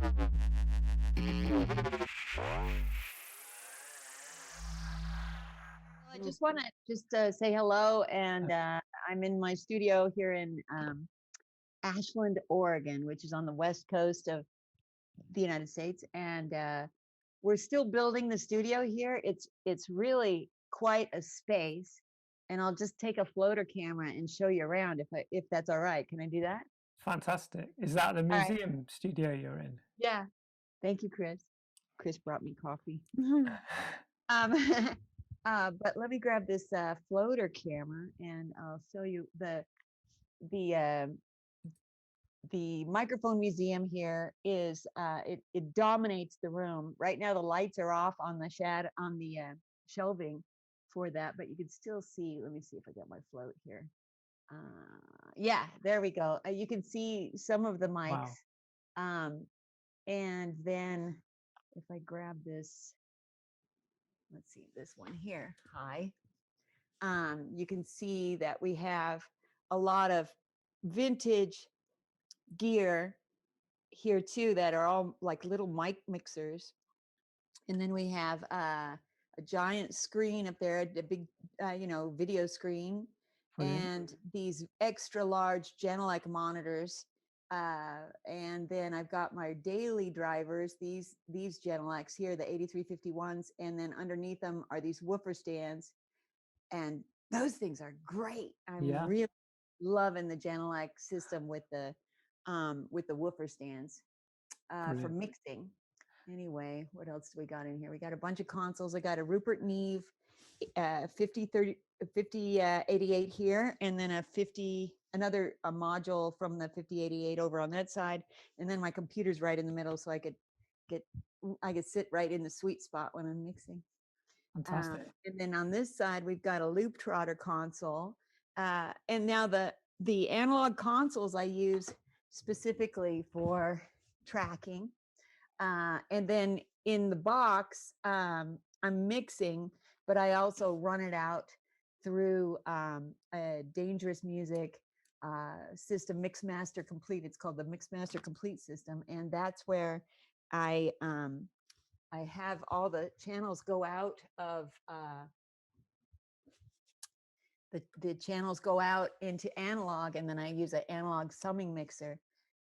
I just want to say hello, and I'm in my studio here in Ashland, Oregon, which is on the west coast of the United States, and we're still building the studio here. It's really quite a space, and I'll just take a floater camera and show you around if that's all right. Can I do that? Fantastic. Is that the All right. museum studio you're in? Yeah. Thank you, Chris. Chris brought me coffee. But let me grab this floater camera, and I'll show you the microphone museum here is it dominates the room. Right now the lights are off on the shelving for that, but you can still see. Let me see if I get my float here. Yeah, there we go. You can see some of the mics. Wow. And then if I grab this, let's see, this one here. Hi. You can see that we have a lot of vintage gear here too that are all like little mic mixers. And then we have a giant screen up there, a big video screen. Brilliant. And these extra large Genelec monitors. And then I've got my daily drivers, these Genelecs here, the 8351s, and then underneath them are these woofer stands, and those things are great. I'm really loving the Genelec system with the woofer stands for mixing. Anyway, what else do we got in here? We got a bunch of consoles. I got a Rupert Neve 5088 here, and then another module from the 5088 over on that side, and then my computer's right in the middle, so I could sit right in the sweet spot when I'm mixing. Fantastic. And then on this side we've got a Loop Trotter console, and now the analog consoles I use specifically for tracking, and then in the box I'm mixing, but I also run it out through a Dangerous Music system, Mixmaster Complete. It's called the Mixmaster Complete system, and that's where I have all the channels go out of the channels go out into analog, and then I use an analog summing mixer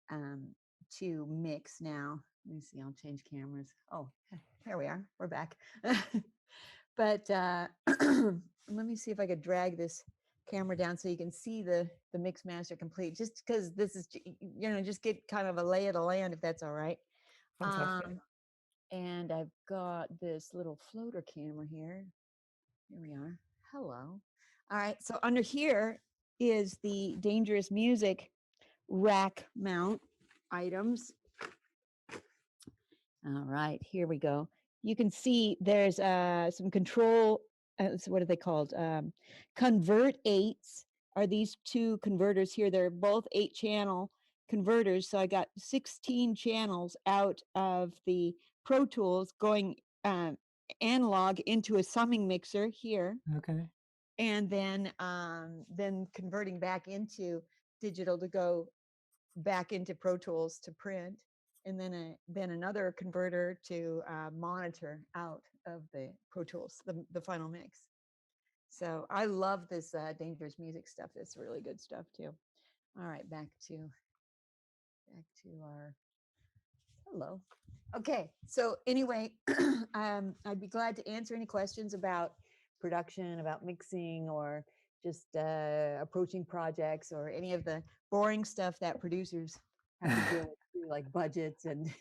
to mix. Now let me see, I'll change cameras. Oh, here we are, we're back. But let me see if I could drag this camera down so you can see the Mixmaster Complete, just because this is, just get kind of a lay of the land, if that's all right. And I've got this little floater camera here. Here we are. Hello. All right, so under here is the Dangerous Music rack mount items. All right, here we go. You can see there's some control, so what are they called? Convert 8s are these two converters here. They're both 8-channel converters. So I got 16 channels out of the Pro Tools going analog into a summing mixer here. Okay. And then converting back into digital to go back into Pro Tools to print, and then another converter to monitor out of the Pro Tools, the final mix. So I love this Dangerous Music stuff. It's really good stuff too. All right, back to our hello. Okay, so anyway, I'd be glad to answer any questions about production, about mixing, or just approaching projects, or any of the boring stuff that producers have to deal with, like budgets and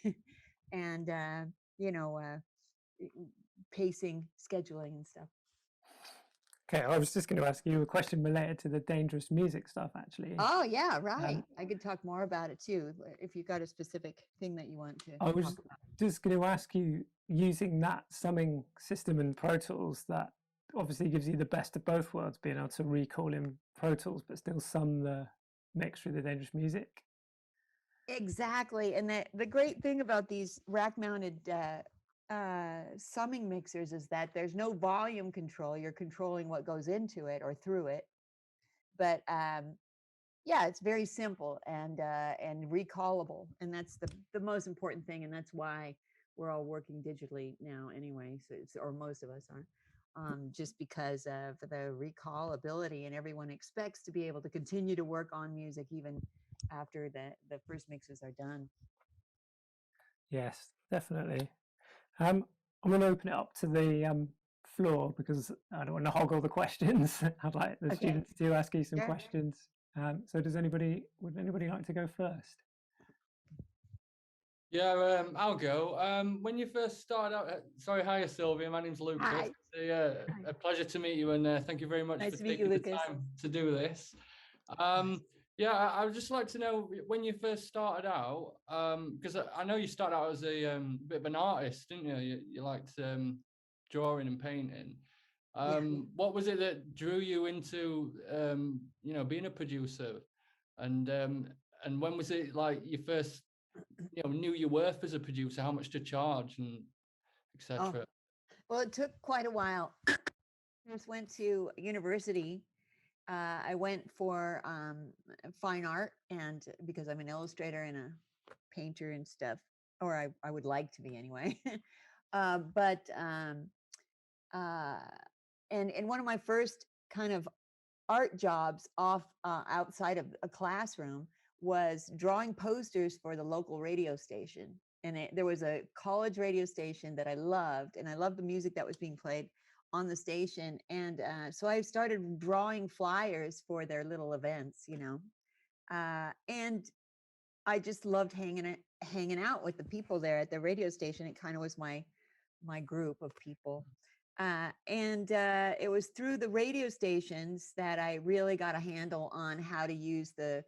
pacing, scheduling, and stuff. Okay, I was just going to ask you a question related to the Dangerous Music stuff, actually. Oh yeah, right. I could talk more about it too, if you've got a specific thing that you want to I was talk about. Just going to ask you, using that summing system in Pro Tools, that obviously gives you the best of both worlds, being able to recall in Pro Tools but still sum the mix through the Dangerous Music. Exactly, and the great thing about these rack-mounted summing mixers is that there's no volume control. You're controlling what goes into it or through it, but Yeah, it's very simple and recallable, and that's the most important thing, and that's why we're all working digitally now anyway. So or most of us are, just because of the recallability, and everyone expects to be able to continue to work on music even after the first mixes are done. Yes, definitely. I'm going to open it up to the floor because I don't want to hog all the questions. I'd like the Okay, students to ask you some sure. questions. So would anybody like to go first? Yeah, I'll go. When you first started out, sorry, hi Sylvia, my name's Lucas. Hi. It's a pleasure to meet you, and thank you very much Nice for to meet you, taking the Lucas. time to do this. Yeah, I would just like to know when you first started out, because I know you started out as a bit of an artist, didn't you? You liked drawing and painting. Yeah. What was it that drew you into being a producer, and when was it like you first knew your worth as a producer, how much to charge, and Oh, etc. well, it took quite a while. I just went to university. I went for fine art, and because I'm an illustrator and a painter and stuff, or I would like to be anyway. But uh, and one of my first kind of art jobs outside of a classroom was drawing posters for the local radio station. And there was a college radio station that I loved, and I loved the music that was being played on the station. And so I started drawing flyers for their little events, and I just loved hanging out with the people there at the radio station. It kind of was my group of people. And it was through the radio stations that I really got a handle on how to use the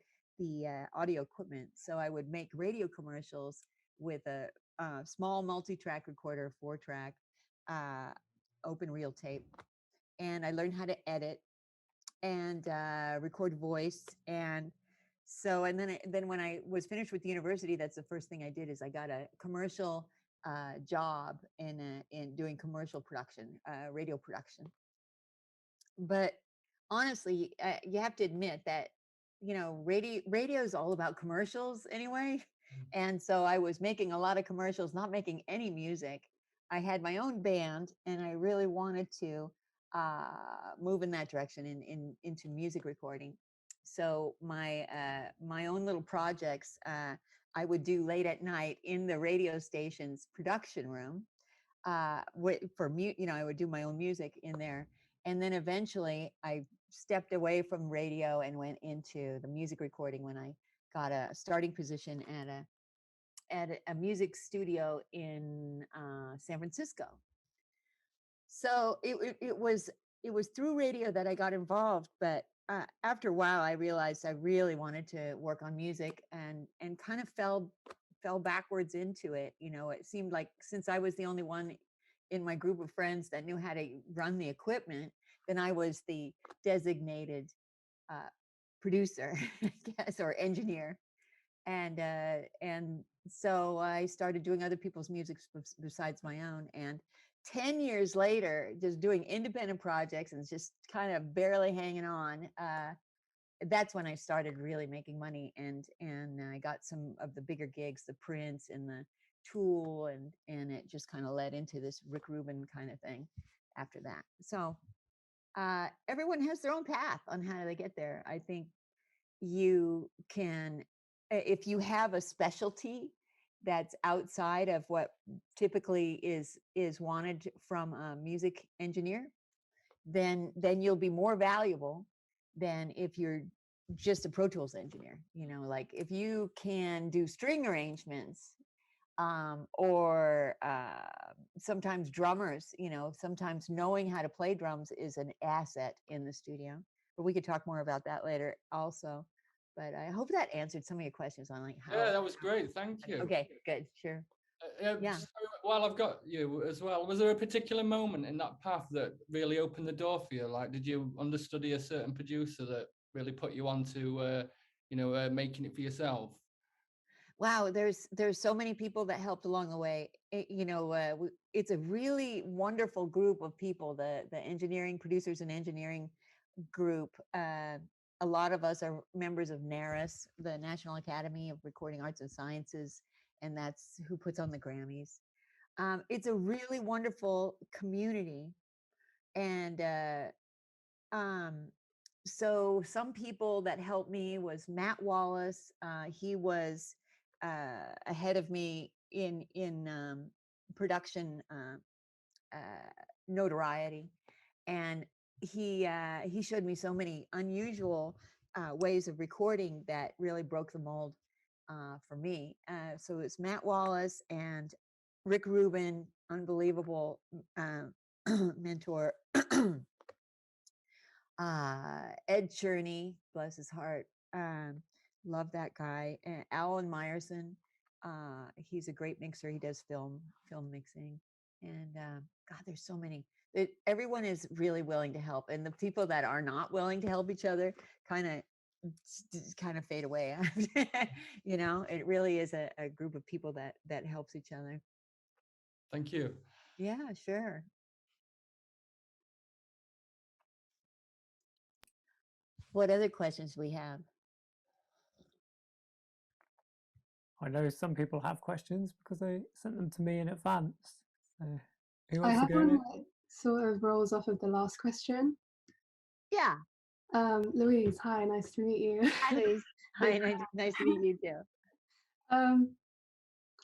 audio equipment. So I would make radio commercials with a small multi-track recorder, 4-track, open reel tape, and I learned how to edit and record voice. And so, and then when I was finished with the university, that's the first thing I did is I got a commercial job in doing commercial production, radio production. But honestly, you have to admit that radio is all about commercials anyway. And so I was making a lot of commercials, not making any music. I had my own band, and I really wanted to move in that direction into music recording. So my own little projects I would do late at night in the radio station's production room. I would do my own music in there, and then eventually I stepped away from radio and went into the music recording when I got a starting position at a music studio in San Francisco. So it was through radio that I got involved, but after a while I realized I really wanted to work on music, and kind of fell backwards into it. It seemed like since I was the only one in my group of friends that knew how to run the equipment, then I was the designated uh, producer, I guess, or engineer. And so I started doing other people's music besides my own. And 10 years later, just doing independent projects and just kind of barely hanging on, that's when I started really making money, and I got some of the bigger gigs, the Prince and the Tool, and it just kind of led into this Rick Rubin kind of thing after that. So everyone has their own path on how they get there. I think you can, if you have a specialty that's outside of what typically is wanted from a music engineer, then you'll be more valuable than if you're just a Pro Tools engineer. Like if you can do string arrangements, or sometimes drummers, sometimes knowing how to play drums is an asset in the studio. But we could talk more about that later also. But I hope that answered some of your questions on like how. Yeah, that was great. Thank you. Okay, good, sure. Yeah. While I've got you as well, was there a particular moment in that path that really opened the door for you? Like, did you understudy a certain producer that really put you on to, making it for yourself? Wow, there's so many people that helped along the way. It's a really wonderful group of people, the engineering producers and engineering group. a lot of us are members of NARAS, the National Academy of Recording Arts and Sciences, and that's who puts on the Grammys. It's a really wonderful community, and so some people that helped me was Matt Wallace. He was ahead of me in production notoriety, and he showed me so many unusual ways of recording that really broke the mold for me. So it's Matt Wallace and Rick Rubin, unbelievable mentor. Ed Cherney, bless his heart. Love that guy. And Alan Meyerson, he's a great mixer. He does film mixing. And God, there's so many. Everyone is really willing to help, and the people that are not willing to help each other kind of fade away. You know, it really is a group of people that helps each other. Thank you. Yeah, sure. What other questions we have? I know some people have questions because they sent them to me in advance. So who I wants to have go one next? that sort of rolls off of the last question. Yeah. Louise, hi, nice to meet you. Hi, Louise. Hi, nice to meet you too.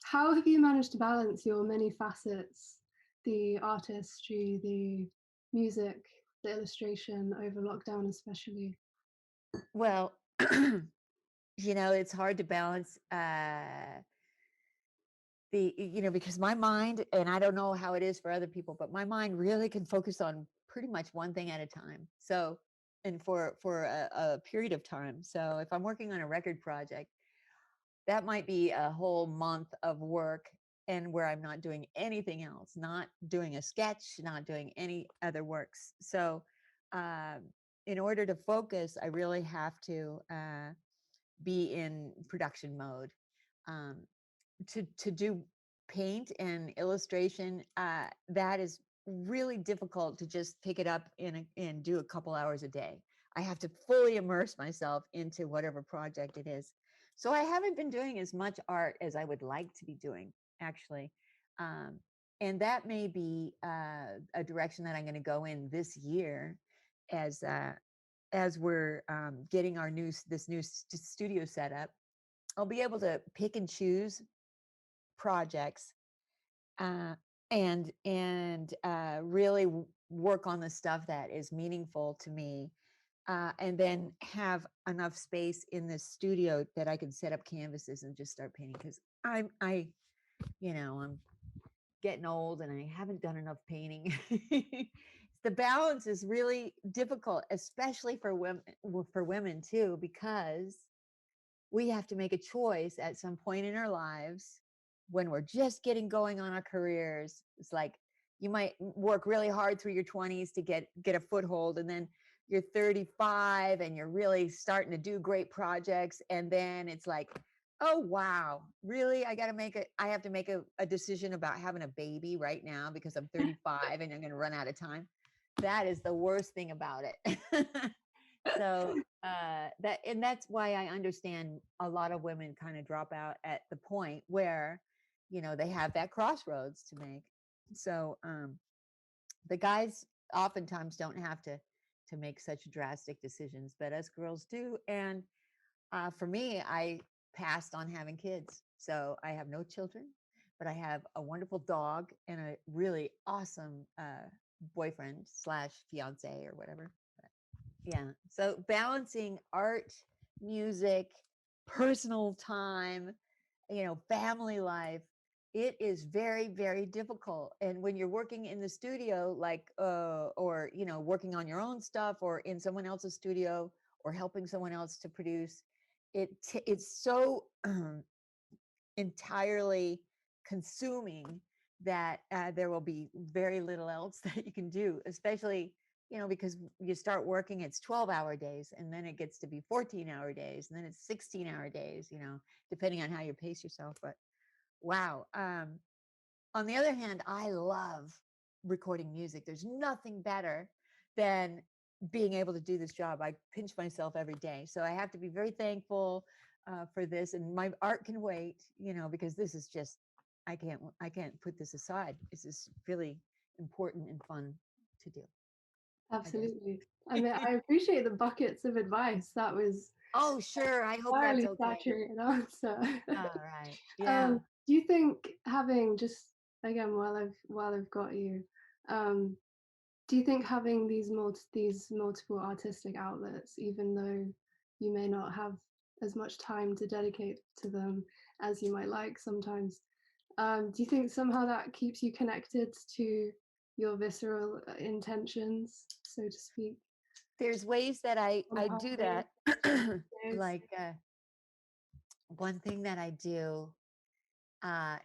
How have you managed to balance your many facets, the artistry, the music, the illustration over lockdown especially? Well, you know, it's hard to balance because my mind, and I don't know how it is for other people, but my mind really can focus on pretty much one thing at a time. So, and for a period of time. So if I'm working on a record project, that might be a whole month of work, and where I'm not doing anything else, not doing a sketch, not doing any other works. So in order to focus, I really have to be in production mode. To do paint and illustration, that is really difficult to just pick it up and do a couple hours a day. I have to fully immerse myself into whatever project it is. So I haven't been doing as much art as I would like to be doing, actually. And that may be a direction that I'm going to go in this year, as we're getting our this new studio set up. I'll be able to pick and choose projects and really work on the stuff that is meaningful to me, and then have enough space in the studio that I can set up canvases and just start painting, because I'm getting old and I haven't done enough painting. The balance is really difficult, especially for women too, because we have to make a choice at some point in our lives when we're just getting going on our careers. It's like you might work really hard through your 20s to get a foothold, and then you're 35 and you're really starting to do great projects, and then it's like, oh wow, really? I have to make a decision about having a baby right now because I'm 35 and I'm going to run out of time. That is the worst thing about it. So that's why I understand a lot of women kind of drop out at the point where, they have that crossroads to make. So the guys oftentimes don't have to make such drastic decisions, but us girls do. And for me, I passed on having kids. So I have no children, but I have a wonderful dog and a really awesome boyfriend / fiance or whatever. Yeah. So balancing art, music, personal time, family life, it is very, very difficult. And when you're working in the studio, like, or, working on your own stuff or in someone else's studio or helping someone else to produce, it's so entirely consuming that there will be very little else that you can do, especially because you start working, it's 12-hour days, and then it gets to be 14-hour days, and then it's 16-hour days, depending on how you pace yourself. But wow. On the other hand, I love recording music. There's nothing better than being able to do this job. I pinch myself every day. So I have to be very thankful for this, and my art can wait, because this is just, I can't put this aside. This is really important and fun to do. Absolutely. I mean, I appreciate the buckets of advice. That was Oh, sure. I hope that's entirely okay. saturated answer. All right. Yeah. Do you think having, just again while I've got you, do you think having these multiple artistic outlets, even though you may not have as much time to dedicate to them as you might like sometimes, do you think somehow that keeps you connected to your visceral intentions, so to speak? There's ways that I Somehow do they- that. Yes. Like one thing that I do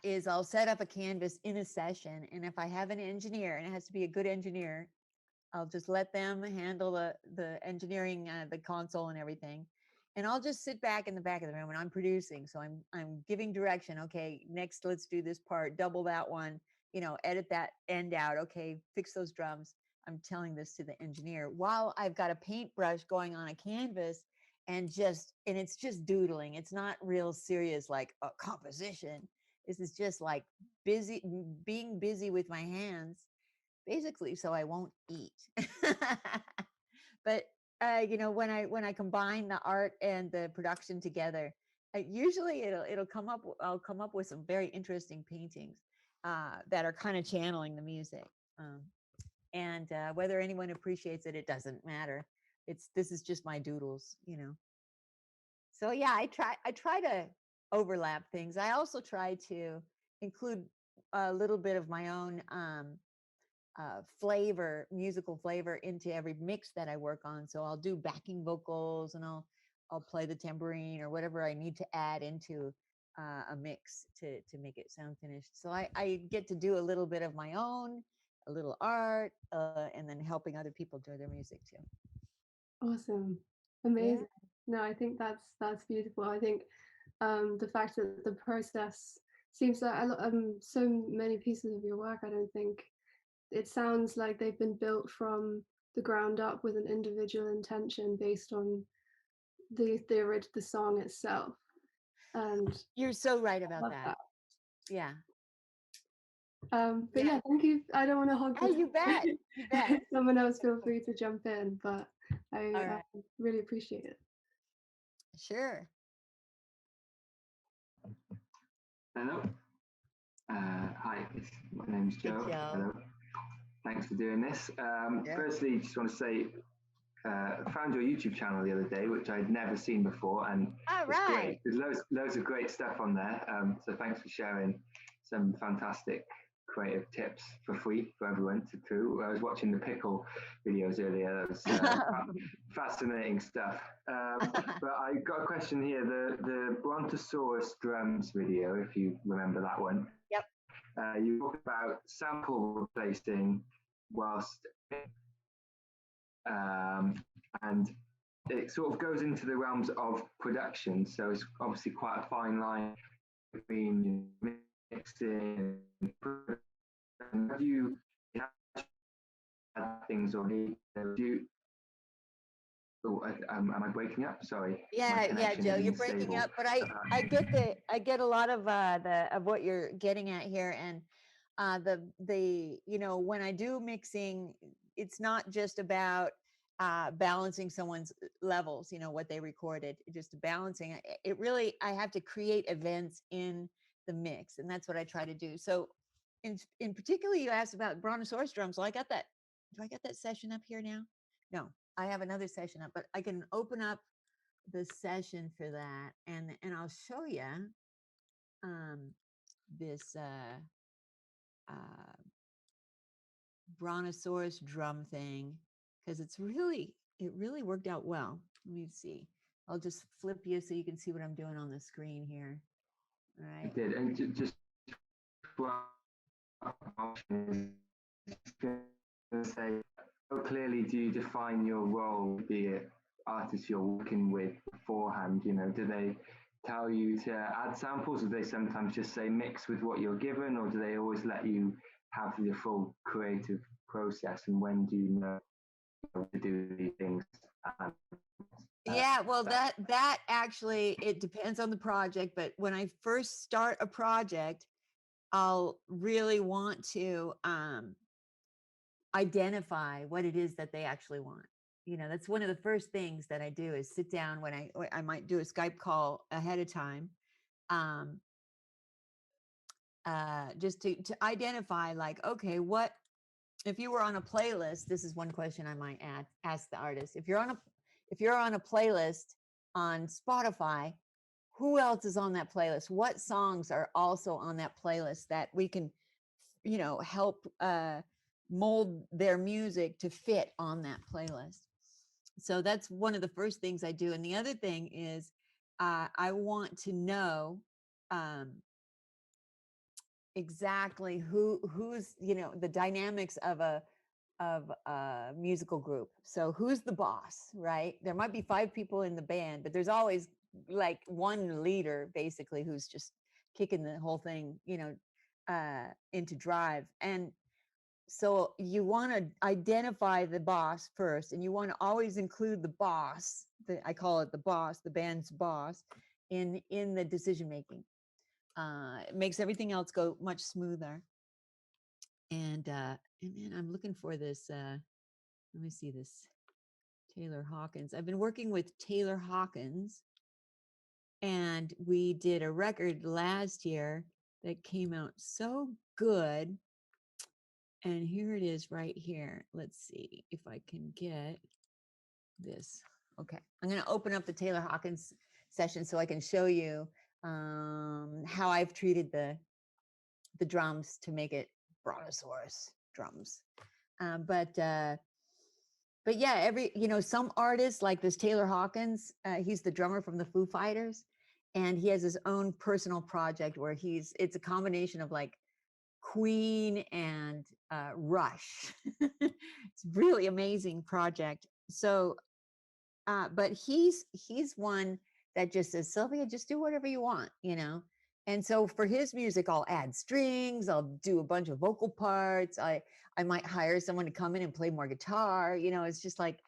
is I'll set up a canvas in a session, and if I have an engineer, and it has to be a good engineer, I'll just let them handle the engineering, the console and everything, and I'll just sit back in the back of the room, and I'm producing. So I'm giving direction. Okay, next let's do this part, double that one, edit that end out. Okay, fix those drums. I'm telling this to the engineer while I've got a paintbrush going on a canvas, and it's just doodling. It's not real serious like a composition. This is just like being busy with my hands, basically, so I won't eat. But when I combine the art and the production together, usually it'll come up. I'll come up with some very interesting paintings that are kind of channeling the music. And whether anyone appreciates it, it doesn't matter. This is just my doodles. So yeah, I try to overlap things. I also try to include a little bit of my own musical flavor into every mix that I work on. So I'll do backing vocals, and I'll play the tambourine or whatever I need to add into a mix to make it sound finished. So I get to do a little bit of my own, a little art, and then helping other people do their music too. Awesome. Amazing. No, I think that's beautiful. I think the fact that the process seems like so many pieces of your work, I don't think it sounds like they've been built from the ground up with an individual intention based on the song itself. And You're so right about love that. Yeah. But yeah, thank you. I don't want to hog Oh, the you bet. You bet. someone else feel free to jump in, but I All right. really appreciate it. Sure. Hello. Hi, my name's Joe. Joe. Hello. Thanks for doing this. Firstly, just want to say, I found your YouTube channel the other day, which I'd never seen before, and All it's right. great. There's loads of great stuff on there. So thanks for sharing some fantastic creative tips for free for everyone to do. I was watching the pickle videos earlier. That was fascinating stuff. But I got a question here. The Brontosaurus Drums video, if you remember that one. Yep. You talk about sample replacing whilst, and it sort of goes into the realms of production. So it's obviously quite a fine line between mixing and production. Have you had things or need do you, am I breaking up? Sorry. Yeah, Joe, you're breaking up, but I get a lot of of what you're getting at here, and when I do mixing, it's not just about balancing someone's levels, what they recorded, just balancing it. Really, I have to create events in the mix, and that's what I try to do. So in particular, you asked about Brontosaurus Drums. So I got that. Do I get that session up here now? No, I have another session up, but I can open up the session for that, and I'll show you this Brontosaurus drum thing, because it really worked out well. Let me see. I'll just flip you so you can see what I'm doing on the screen here. All right. It did, and just say, how clearly do you define your role, be it artists you're working with beforehand? Do they tell you to add samples, or do they sometimes just say mix with what you're given, or do they always let you have the full creative process? And when do you know to do these things. And, Yeah, well, that actually, it depends on the project, but when I first start a project, I'll really want to identify what it is that they actually want. You know, that's one of the first things that I do is sit down when I might do a Skype call ahead of time, just to identify, like, okay, what if you were on a playlist? This is one question I might ask the artist. If you're on a playlist on Spotify, who else is on that playlist? What songs are also on that playlist that we can, help mold their music to fit on that playlist? So that's one of the first things I do. And the other thing is, I want to know exactly who's, the dynamics of a musical group. So who's the boss, right? There might be 5 people in the band, but there's always like one leader basically who's just kicking the whole thing, into drive. And so you want to identify the boss first, and you want to always include the boss, I call it the boss, the band's boss, in the decision making. It makes everything else go much smoother. And then I'm looking for this. Let me see this. Taylor Hawkins. I've been working with Taylor Hawkins, and we did a record last year that came out so good. And here it is right here. Let's see if I can get this. Okay, I'm going to open up the Taylor Hawkins session so I can show you how I've treated the drums to make it Brontosaurus Drums. But yeah, some artists like this Taylor Hawkins, he's the drummer from the Foo Fighters, and he has his own personal project where it's a combination of like Queen and Rush. It's a really amazing project. So, but he's one that just says, Sylvia, just do whatever you want, And so for his music, I'll add strings, I'll do a bunch of vocal parts. I might hire someone to come in and play more guitar. It's just like,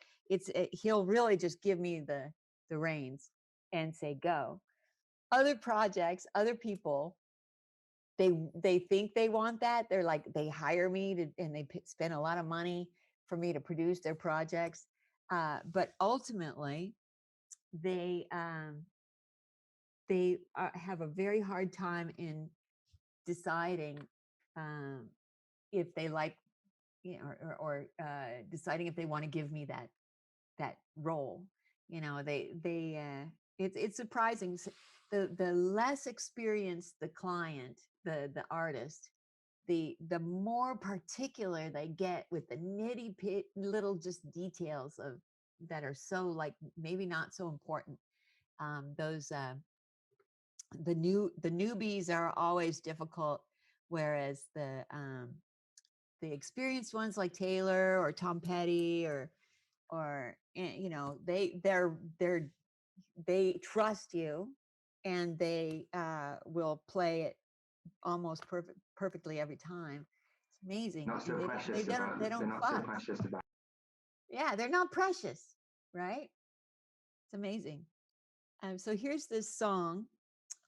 he'll really just give me the reins and say, go. Other projects, other people, they think they want that. They're like, they hire me and they spend a lot of money for me to produce their projects. But ultimately, they have a very hard time in deciding if they like, or deciding if they want to give me that role. It's surprising. The less experienced the client, the artist, the more particular they get with the nitty little just details that are so like maybe not so important. Those the newbies are always difficult, whereas the experienced ones like Taylor or Tom Petty or they trust you, and they will play it almost perfectly every time. It's amazing. Not so precious they don't not so precious about. Yeah, they're not precious, right? It's amazing. So here's this song.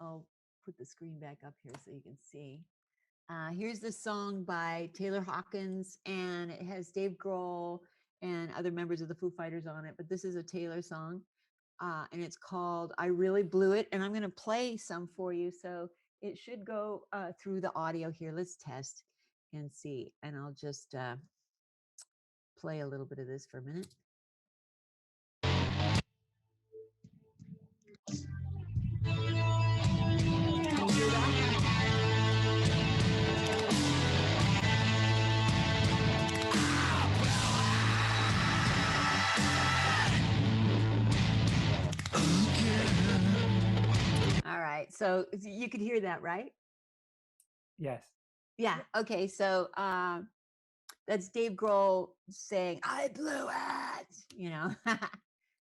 I'll put the screen back up here so you can see. Here's this song by Taylor Hawkins, and it has Dave Grohl and other members of the Foo Fighters on it, but this is a Taylor song, and it's called I Really Blew It, and I'm going to play some for you, so it should go through the audio here. Let's test and see, and I'll just play a little bit of this for a minute. Can you hear that? All right, so you could hear that, right? Yes. Yeah. Okay. So that's Dave Grohl saying "I blew it,"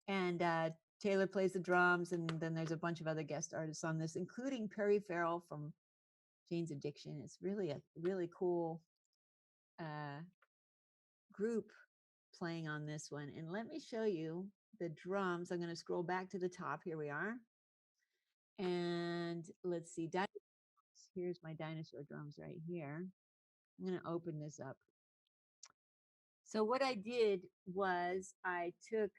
and Taylor plays the drums, and then there's a bunch of other guest artists on this, including Perry Farrell from Jane's Addiction. It's really a really cool group playing on this one. And let me show you the drums. I'm going to scroll back to the top. Here we are. And let's see. Here's my dinosaur drums right here. I'm going to open this up. So what I did was I took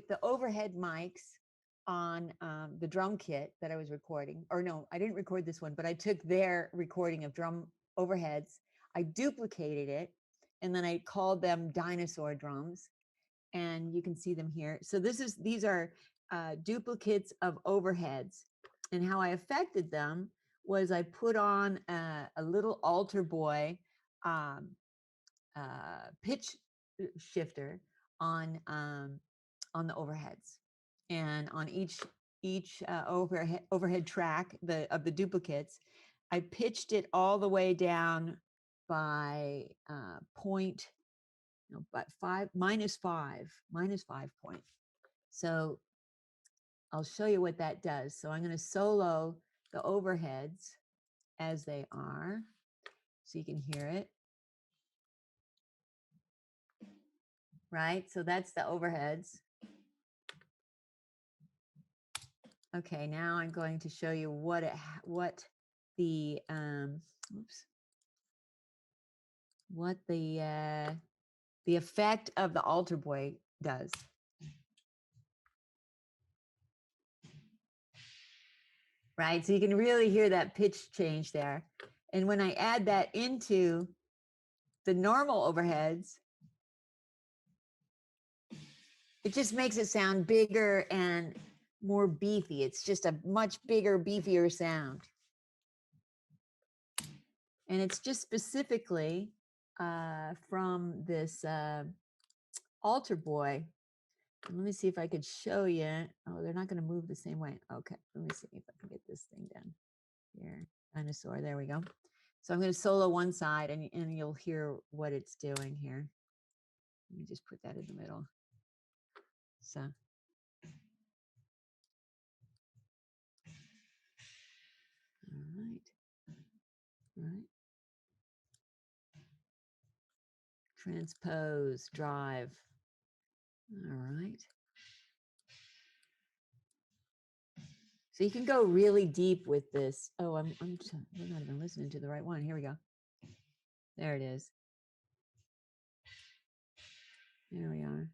the overhead mics on the drum kit that I was recording. Or no, I didn't record this one, but I took their recording of drum overheads. I duplicated it, and then I called them dinosaur drums. And you can see them here. So these are duplicates of overheads. And how I affected them was I put on a little altar boy pitch shifter on the overheads, and on each overhead track of the duplicates, I pitched it all the way down by minus five point. So I'll show you what that does. So I'm going to solo the overheads as they are, so you can hear it. Right, so that's the overheads. Okay, now I'm going to show you what the effect of the altar boy does. Right, so you can really hear that pitch change there. And when I add that into the normal overheads, it just makes it sound bigger and more beefy. It's just a much bigger, beefier sound. And it's just specifically from this altar boy. Let me see if I could show you. Oh, they're not going to move the same way. Okay, let me see if I can get this thing done. Here, dinosaur, there we go. So I'm going to solo one side, and you'll hear what it's doing here. Let me just put that in the middle. So. All right. Transpose, drive. All right. So you can go really deep with this. Oh, we're not even listening to the right one. Here we go. There it is. There we are.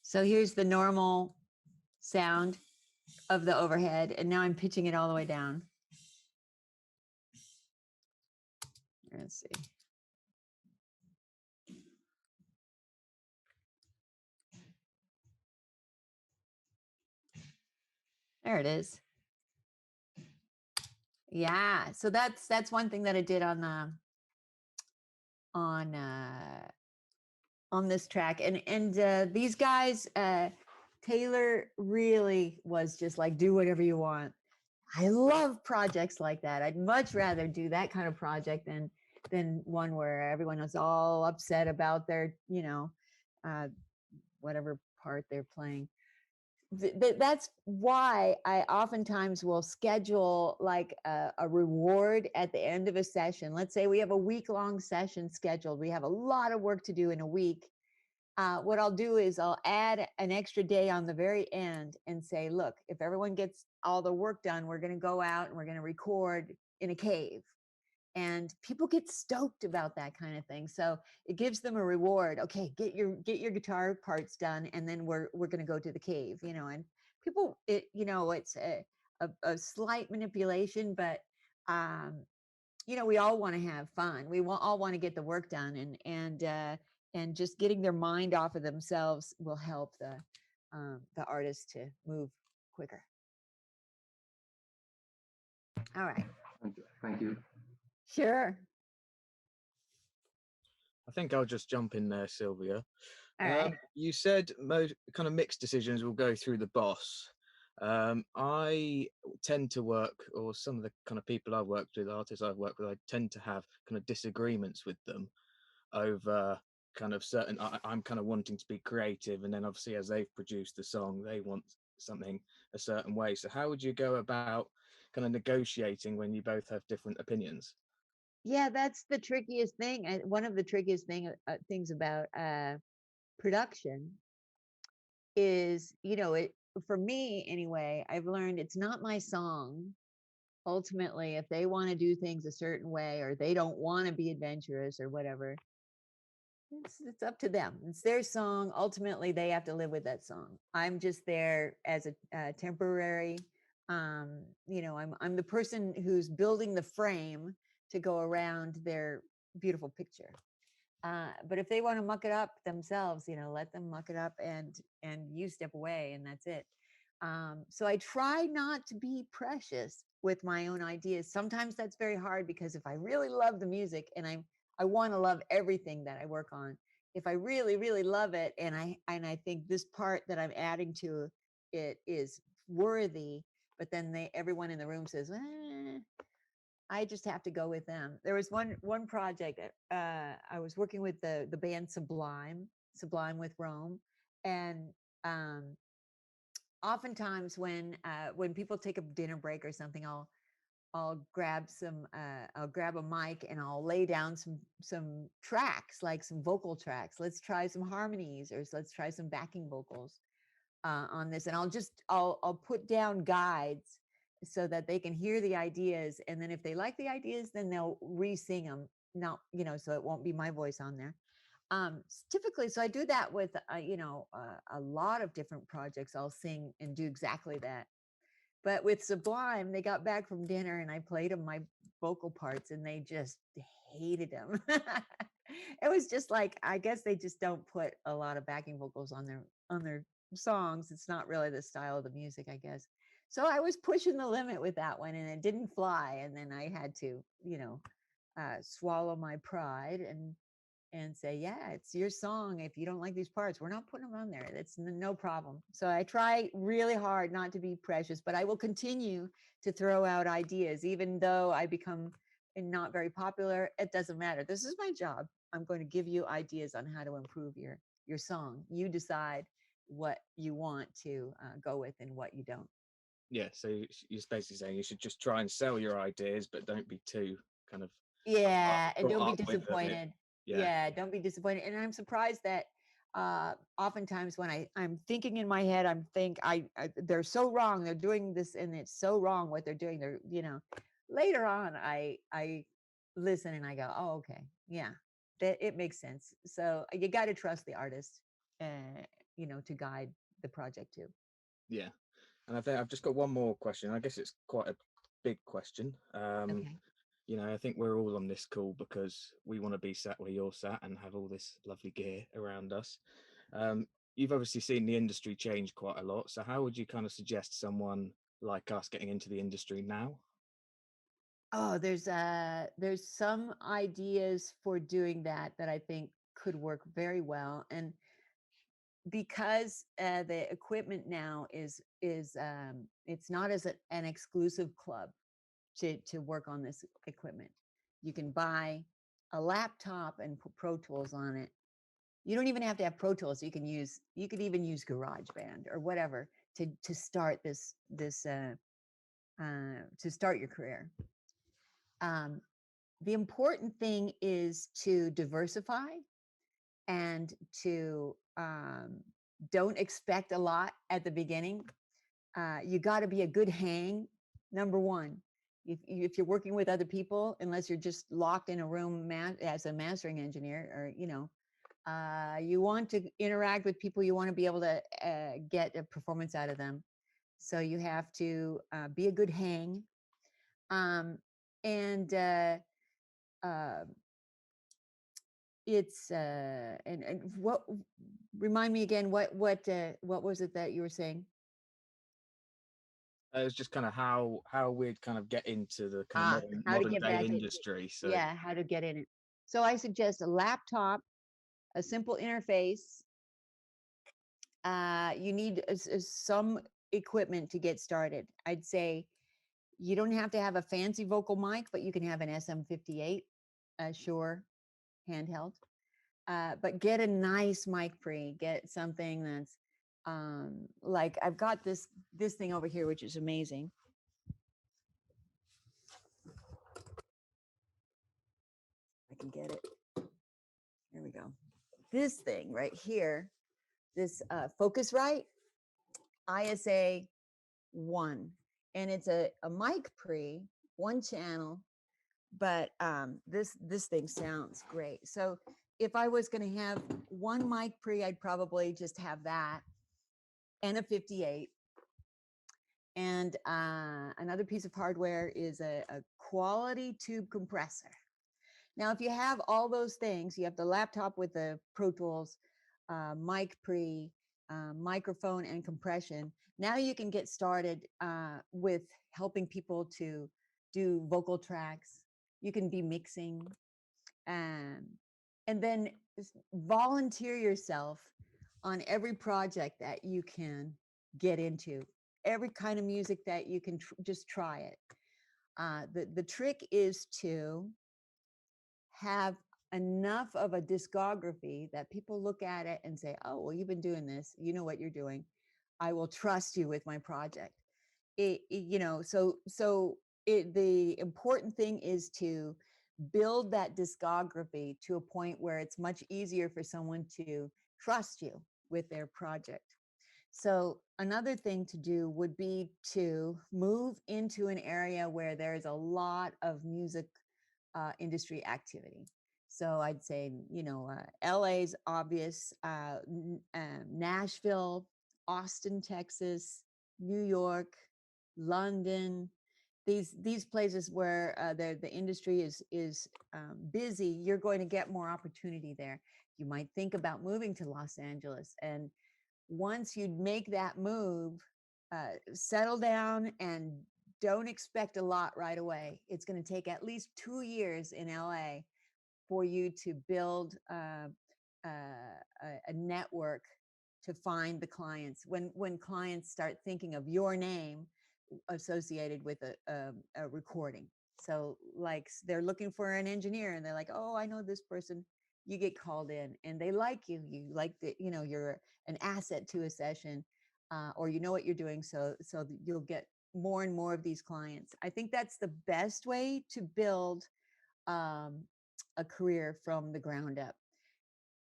So here's the normal sound of the overhead, and now I'm pitching it all the way down. Let's see. There it is. Yeah, so that's one thing that I did on this track, and these guys, Taylor really was just like, do whatever you want. I love projects like that. I'd much rather do that kind of project than one where everyone is all upset about their, whatever part they're playing. That's why I oftentimes will schedule like a reward at the end of a session. Let's say we have a week-long session scheduled. We have a lot of work to do in a week. What I'll do is I'll add an extra day on the very end and say, look, if everyone gets all the work done, we're going to go out and we're going to record in a cave. And people get stoked about that kind of thing. So it gives them a reward. Okay, get your guitar parts done, and then we're going to go to the cave, and people, it's a slight manipulation, but we all want to have fun. We all want to get the work done, and just getting their mind off of themselves will help the artist to move quicker. All right. Thank you. Sure. I think I'll just jump in there, Sylvia. All right. You said most kind of mixed decisions will go through the boss. I tend to work, or some of the kind of people I've worked with, artists I've worked with, I tend to have kind of disagreements with them over kind of certain, I'm kind of wanting to be creative, and then obviously as they've produced the song, they want something a certain way. So how would you go about kind of negotiating when you both have different opinions? Yeah, that's the trickiest thing. One of the trickiest things about production is, for me anyway, I've learned it's not my song. Ultimately, if they want to do things a certain way, or they don't want to be adventurous or whatever, it's up to them. It's their song. Ultimately, they have to live with that song. I'm just there as a temporary. I'm the person who's building the frame to go around their beautiful picture. But if they want to muck it up themselves, let them muck it up, and you step away, and that's it. So I try not to be precious with my own ideas. Sometimes that's very hard, because if I really love the music, and I want to love everything that I work on, if I really, really love it, and I think this part that I'm adding to it is worthy, but then everyone in the room says, I just have to go with them. There was one project. I was working with the band Sublime with Rome, and oftentimes when people take a dinner break or something, I'll grab a mic, and I'll lay down some tracks, like some vocal tracks. Let's try some harmonies, or let's try some backing vocals on this, and I'll put down guides so that they can hear the ideas, and then if they like the ideas, then they'll re-sing them. Not, so it won't be my voice on there. Typically, so I do that with a lot of different projects. I'll sing and do exactly that. But with Sublime, they got back from dinner, and I played them my vocal parts, and they just hated them. It was just like, I guess they just don't put a lot of backing vocals on their songs. It's not really the style of the music, I guess. So I was pushing the limit with that one, and it didn't fly. And then I had to, swallow my pride and say, yeah, it's your song. If you don't like these parts, we're not putting them on there. That's no problem. So I try really hard not to be precious, but I will continue to throw out ideas, even though I become not very popular. It doesn't matter. This is my job. I'm going to give you ideas on how to improve your song. You decide what you want to go with and what you don't. Yeah, so you're basically saying you should just try and sell your ideas, but don't be too kind of Yeah, and don't be up with them. disappointed. Yeah. Yeah, don't be disappointed. And I'm surprised that oftentimes when I'm thinking in my head, they're so wrong. They're doing this, and it's so wrong what they're doing. They're, later on, I listen and I go, oh, okay, yeah, that it makes sense. So you got to trust the artist, to guide the project too. Yeah. And I think I've just got one more question. I guess it's quite a big question. Okay. I think we're all on this call because we want to be sat where you're sat and have all this lovely gear around us. You've obviously seen the industry change quite a lot. So how would you kind of suggest someone like us getting into the industry now? Oh, there's some ideas for doing that I think could work very well. And because the equipment now is it's not as an exclusive club to work on this equipment. You can buy a laptop and put Pro Tools on it. You don't even have to have Pro Tools. You could even use GarageBand or whatever to start this to start your career. The important thing is to diversify and to don't expect a lot at the beginning. You got to be a good hang, number one. If you're working with other people, unless you're just locked in a room as a mastering engineer, or you want to interact with people, you want to be able to get a performance out of them. So you have to be a good hang, and it's and what, remind me again, what was it that you were saying? It's just kind of how we'd kind of get into the kind of modern day industry. So yeah, how to get in it. So I suggest a laptop, a simple interface. You need some equipment to get started. I'd say you don't have to have a fancy vocal mic, but you can have an SM58, Shure handheld. But get a nice mic pre. Get something that's like I've got this thing over here, which is amazing. can get it. Here we go. This thing right here, this Focusrite ISA 1, and it's a mic pre, 1 channel, but this thing sounds great. So if I was going to have 1 mic pre, I'd probably just have that and a 58. And another piece of hardware is a quality tube compressor. Now, if you have all those things, you have the laptop with the Pro Tools, mic pre, microphone, and compression. Now you can get started with helping people to do vocal tracks. You can be mixing, and then volunteer yourself on every project that you can get into. Every kind of music that you can just try it. The trick is to have enough of a discography that people look at it and say, oh, well, you've been doing this, you know what you're doing, I will trust you with my project. You know, so the important thing is to build that discography to a point where it's much easier for someone to trust you with their project. So another thing to do would be to move into an area where there's a lot of music industry activity. So I'd say, you know, LA's obvious, Nashville, Austin, Texas, New York, London, these places where the industry is busy. You're going to get more opportunity there. You might think about moving to Los Angeles, and once you make that move, settle down and don't expect a lot right away. It's going to take at least 2 years in LA for you to build a network to find the clients. When clients start thinking of your name associated with a recording. So like they're looking for an engineer and they're like, oh, I know this person. You get called in and they like you. You like the, you know, you're an asset to a session, or you know what you're doing. So you'll get more and more of these clients. I think that's the best way to build a career from the ground up.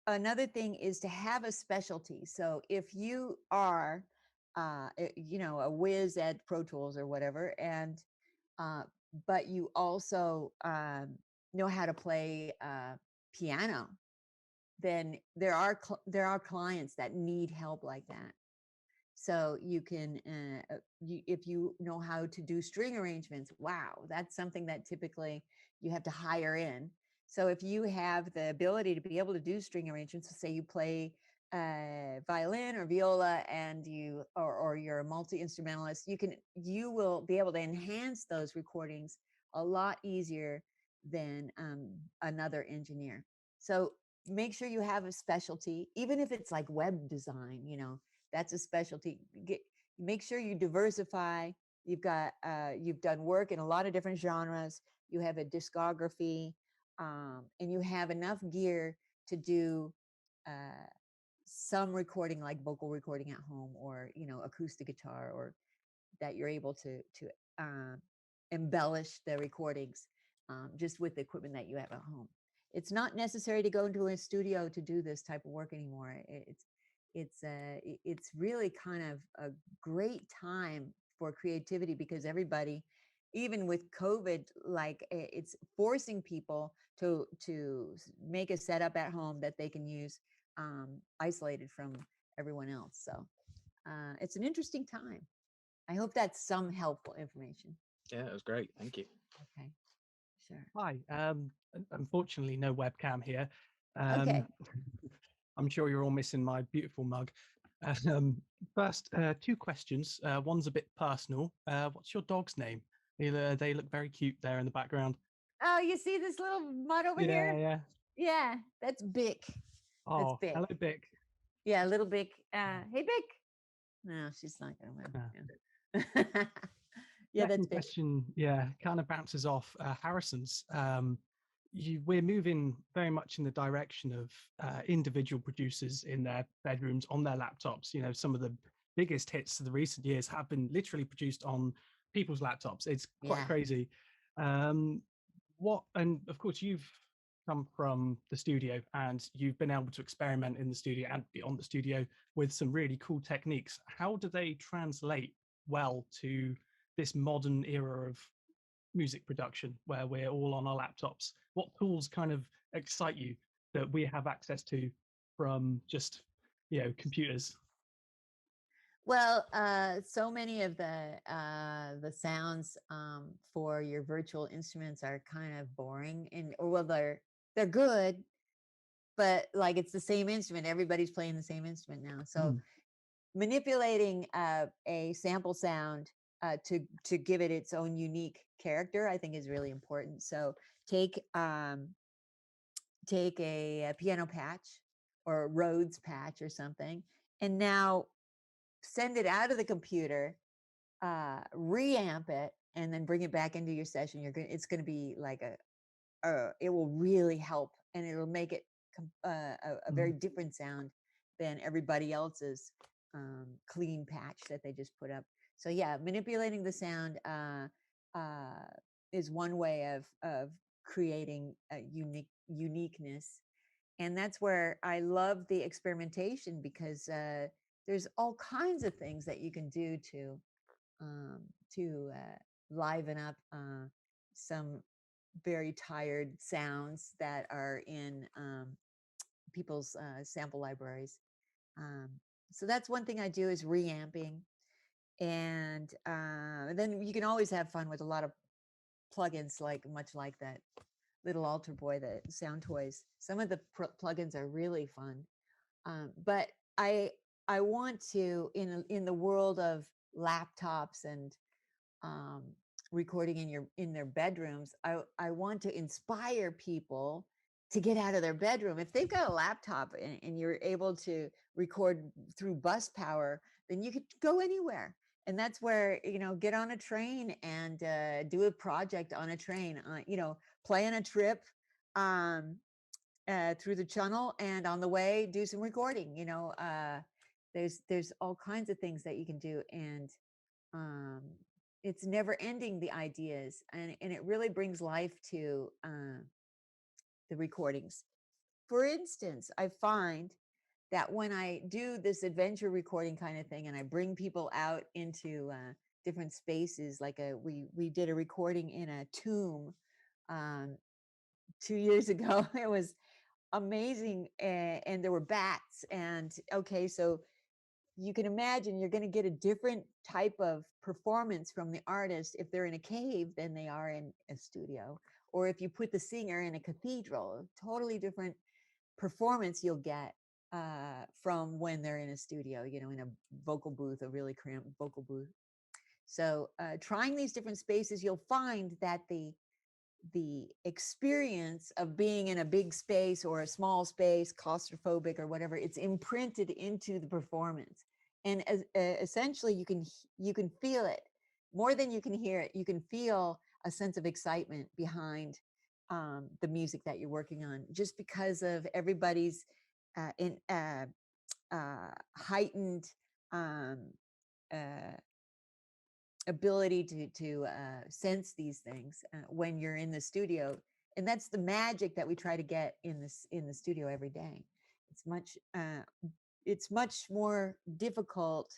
Another thing is to have a specialty. So if you are, you know, a whiz at Pro Tools or whatever, and but you also know how to play piano, then there are clients that need help like that. So you can, if you know how to do string arrangements, wow, that's something that typically you have to hire in. So if you have the ability to be able to do string arrangements, say you play violin or viola, and you or you're a multi-instrumentalist, you will be able to enhance those recordings a lot easier than another engineer. So make sure you have a specialty, even if it's like web design, you know, that's a specialty. Make sure you diversify. You've got you've done work in a lot of different genres. You have a discography, and you have enough gear to do some recording, like vocal recording at home, or you know, acoustic guitar, or that you're able to embellish the recordings just with the equipment that you have at home. It's not necessary to go into a studio to do this type of work anymore. It's really kind of a great time for creativity, because everybody, even with COVID, like it's forcing people to make a setup at home that they can use isolated from everyone else. So it's an interesting time. I hope that's some helpful information. Yeah, it was great. Thank you. Okay, sure. Hi. Unfortunately, no webcam here. Okay. I'm sure you're all missing my beautiful mug. First, 2 questions. One's a bit personal. What's your dog's name? They look very cute there in the background. Oh, you see this little mud over Yeah, here? yeah. Yeah, that's Bic. That's Oh, Bic. hello, Bic. Yeah, little Bic. Hey, Bic. No, she's not going to win. Yeah, that's Second Bic. question, yeah, kind of bounces off Harrison's. We're moving very much in the direction of individual producers in their bedrooms on their laptops. You know, some of the biggest hits of the recent years have been literally produced on people's laptops. It's quite Yeah. crazy. And of course, you've come from the studio and you've been able to experiment in the studio and beyond the studio with some really cool techniques. How do they translate well to this modern era of music production where we're all on our laptops? What tools kind of excite you that we have access to from just, computers? Well, so many of the sounds for your virtual instruments are kind of boring, they're good, but like it's the same instrument. Everybody's playing the same instrument now. So manipulating a sample sound to give it its own unique character, I think, is really important. So take a piano patch or a Rhodes patch or something, and now send it out of the computer, reamp it, and then bring it back into your session. It's going to be like it will really help, and it'll make it a very different sound than everybody else's clean patch that they just put up. So yeah, manipulating the sound is one way of creating a uniqueness. And that's where I love the experimentation, because there's all kinds of things that you can do to liven up some very tired sounds that are in people's sample libraries. So that's one thing I do, is reamping. And then you can always have fun with a lot of plugins, much like that little altar boy, the Sound Toys. Some of the plugins are really fun. But I want to, in the world of laptops and recording in their bedrooms, I want to inspire people to get out of their bedroom. If they've got a laptop and you're able to record through bus power, then you could go anywhere. And that's where, get on a train and do a project on a train, plan a trip through the channel, and on the way, do some recording. There's all kinds of things that you can do. And it's never ending, the ideas, and it really brings life to the recordings. For instance, I find that when I do this adventure recording kind of thing, and I bring people out into different spaces, like we did a recording in a tomb 2 years ago. It was amazing, and there were bats, and okay, so you can imagine you're going to get a different type of performance from the artist if they're in a cave than they are in a studio, or if you put the singer in a cathedral. Totally different performance you'll get from when they're in a studio, in a vocal booth, a really cramped vocal booth. So trying these different spaces, you'll find that the experience of being in a big space or a small space, claustrophobic or whatever, it's imprinted into the performance. And essentially you can feel it more than you can hear it. You can feel a sense of excitement behind the music that you're working on, just because of everybody's heightened ability to sense these things when you're in the studio. And that's the magic that we try to get in the studio every day. It's much more difficult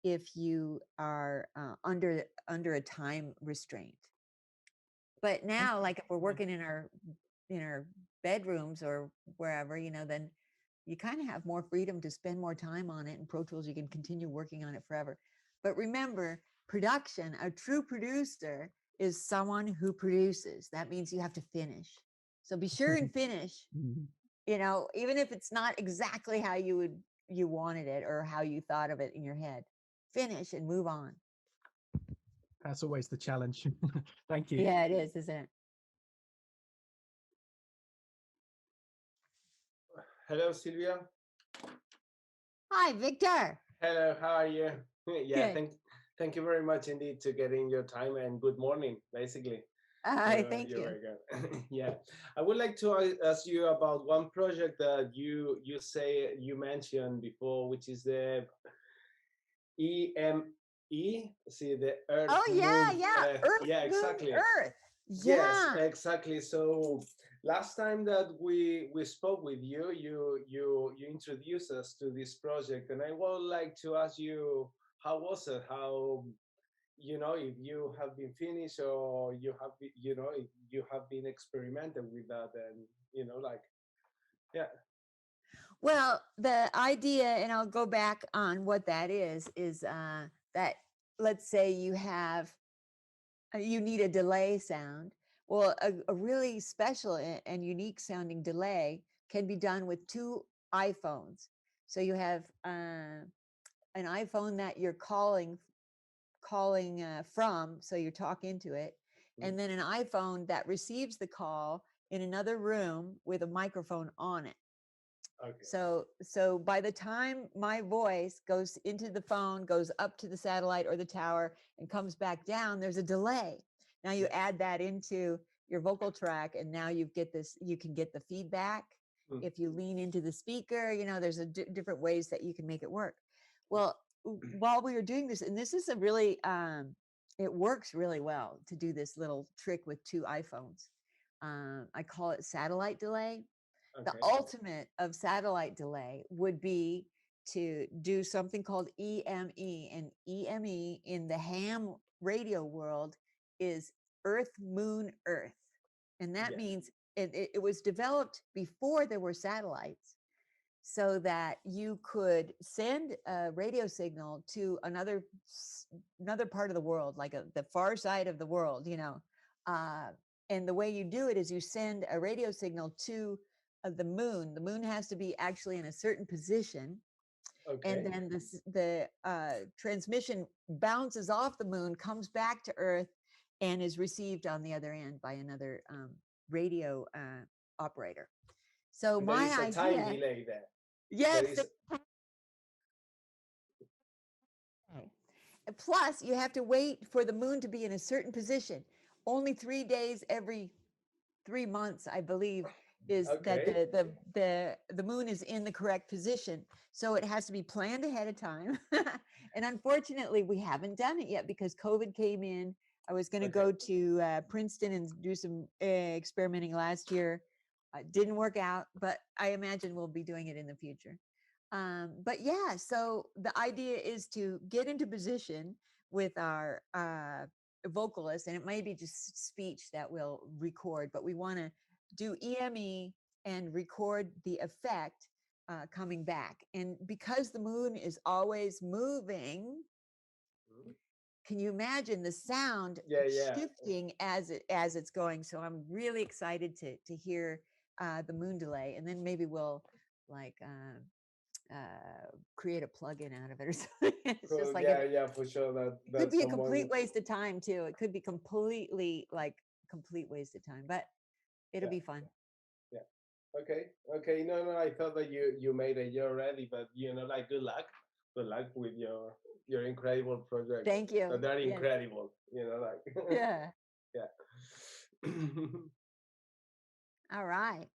if you are under a time restraint. But now, like if we're working in our bedrooms or wherever, then you kind of have more freedom to spend more time on it. In Pro Tools, you can continue working on it forever. But remember, production, a true producer is someone who produces. That means you have to finish. So be sure and finish, even if it's not exactly how you wanted it or how you thought of it in your head. Finish and move on. That's always the challenge. Thank you. Yeah, it is, isn't it? Hello, Sylvia. Hi, Victor. Hello, how are you? Yeah, Good. thank you very much indeed to getting your time, and good morning, basically. Thank you. Very good. Yeah, I would like to ask you about one project that you mentioned before, which is the EME. See the Earth. Oh yeah, Moon, yeah. Earth, yeah, Moon, exactly. Earth. Yes, Yeah. exactly. So last time that we spoke with you, you introduced us to this project, and I would like to ask you, how was it? How, you know, if you have been finished, or you have been, you know, if you have been experimenting with that, and you know, like, yeah. Well, the idea, and I'll go back on what that is that let's say you have, you need a delay sound. Well, a really special and unique sounding delay can be done with 2 iPhones. So you have an iPhone that you're calling from, so you talk into it, and then an iPhone that receives the call in another room with a microphone on it. Okay. So by the time my voice goes into the phone, goes up to the satellite or the tower and comes back down, there's a delay. Now you add that into your vocal track, and now you get this, you can get the feedback. If you lean into the speaker, you know, there's different ways that you can make it work. Well, while we were doing this, and this is a really, it works really well to do this little trick with 2 iPhones. I call it satellite delay. Okay. The ultimate of satellite delay would be to do something called EME, and EME in the ham radio world is Earth, Moon, Earth. And that means it was developed before there were satellites, so that you could send a radio signal to another part of the world, like the far side of the world, you know. And the way you do it is you send a radio signal to the moon. The moon has to be actually in a certain position. Okay. And then the transmission bounces off the moon, comes back to Earth, and is received on the other end by another radio operator. So And my there is a idea, time delay there. yes. There is- Plus, you have to wait for the moon to be in a certain position. Only 3 days every 3 months, I believe, is that the moon is in the correct position. So it has to be planned ahead of time. And unfortunately, we haven't done it yet because COVID came in. I was going to go to Princeton and do some experimenting last year. Didn't work out, but I imagine we'll be doing it in the future. But yeah, so the idea is to get into position with our vocalist, and it may be just speech that we'll record, but we want to do EME and record the effect coming back. And because the moon is always moving, can you imagine the sound shifting as it's going? So I'm really excited to hear the moon delay, and then maybe we'll like create a plugin out of it or something. It's cool. just like for sure. It could be a complete waste of time too. It could be complete waste of time, but it'll be fun. Yeah. Okay. No, I thought that you made it already, but you know, like, good luck with your incredible project. Thank you. So they're incredible, you know, like. Yeah. Yeah. All right.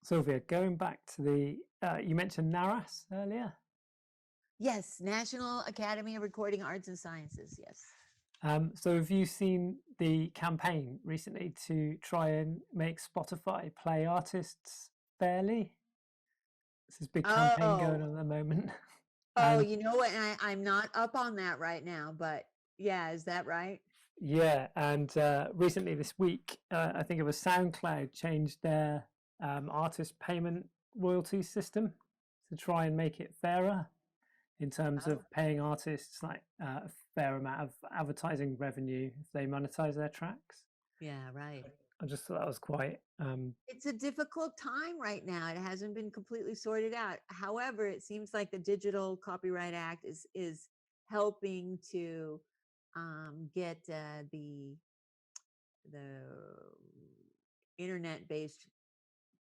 Sylvia, going back to the, you mentioned NARAS earlier. Yes, National Academy of Recording Arts and Sciences. Yes. So have you seen the campaign recently to try and make Spotify play artists fairly? This is a big campaign going on at the moment. Oh, you know what? I'm not up on that right now, but yeah, is that right? Yeah, and recently this week, I think it was SoundCloud changed their artist payment royalty system to try and make it fairer in terms of paying artists like a fair amount of advertising revenue if they monetize their tracks. Yeah, right. I just thought that was quite it's a difficult time right now. It hasn't been completely sorted out. However, it seems like the Digital Copyright Act is helping to get the internet-based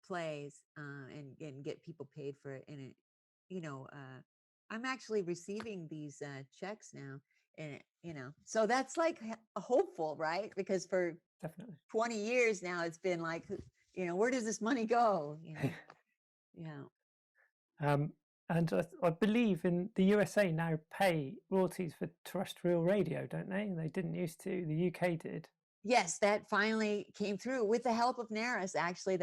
plays and get people paid for it. And it, you know, I'm actually receiving these checks now, and you know, so that's like hopeful, right? Because for definitely 20 years now, it's been like, you know, where does this money go? You know? Yeah. And I believe in the USA now pay royalties for terrestrial radio, don't they? They didn't used to. The UK did. yes, that finally came through with the help of NARIS. Actually,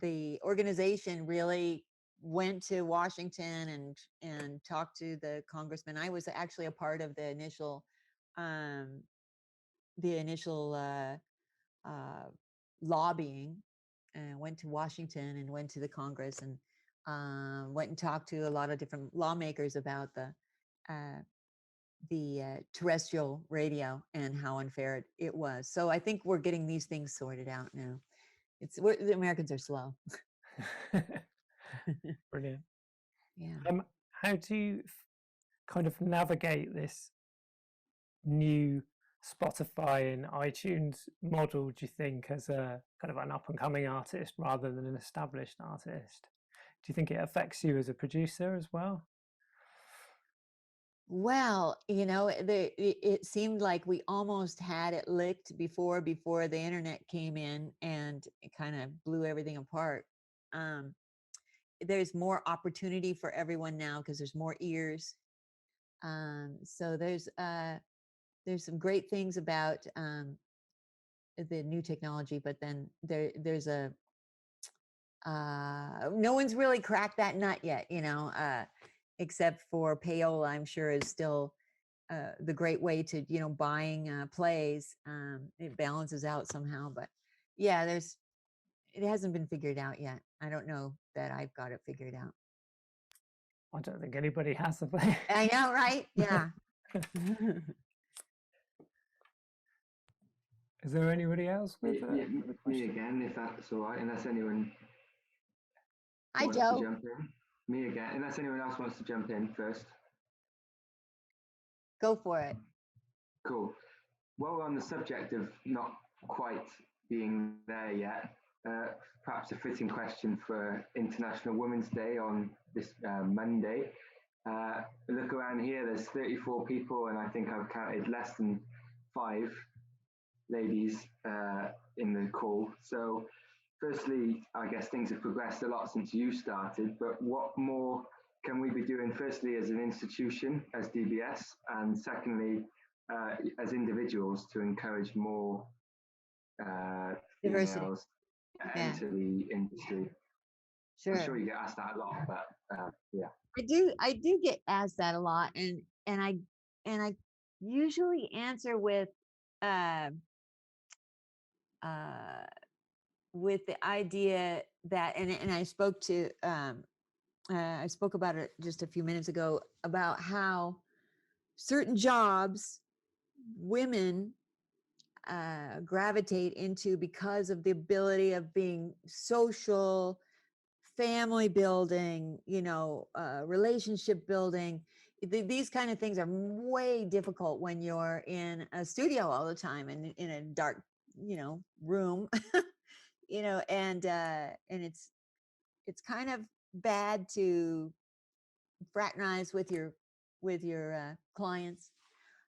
the organization really went to Washington and talked to the congressman. I was actually a part of the initial um, lobbying, and went to Washington and went to the Congress and went and talked to a lot of different lawmakers about the terrestrial radio and how unfair it was. So I think we're getting these things sorted out now. The Americans are slow. Brilliant. Yeah. How do you kind of navigate this new Spotify and iTunes model, do you think, as a kind of an up and coming artist rather than an established artist? Do you think it affects you as a producer as well? Well, it seemed like we almost had it licked before the internet came in and it kind of blew everything apart. There's more opportunity for everyone now because there's more ears. So there's some great things about the new technology, but then there's no one's really cracked that nut yet, except for payola. I'm sure is still the great way to buying plays. It balances out somehow, but yeah, it hasn't been figured out yet. I don't know that I've got it figured out. I don't think anybody has. I know, right? Yeah. Is there anybody else with me again, if that's all right, unless anyone Hi, wants Joe. to jump in. Me again, unless anyone else wants to jump in first. Go for it. Cool. Well, we're on the subject of not quite being there yet, perhaps a fitting question for International Women's Day on this Monday. Look around here, there's 34 people, and I think I've counted less than 5 ladies in the call. So firstly, I guess things have progressed a lot since you started, but what more can we be doing, firstly, as an institution, as DBS, and secondly, as individuals, to encourage more Diversity. females into the industry? Sure. I'm sure you get asked that a lot, but yeah. I do get asked that a lot, and I usually answer with the idea that, and I spoke about it just a few minutes ago, about how certain jobs women gravitate into because of the ability of being social, family building, relationship building. These kind of things are way difficult when you're in a studio all the time and in a dark, room, and it's kind of bad to fraternize with your clients.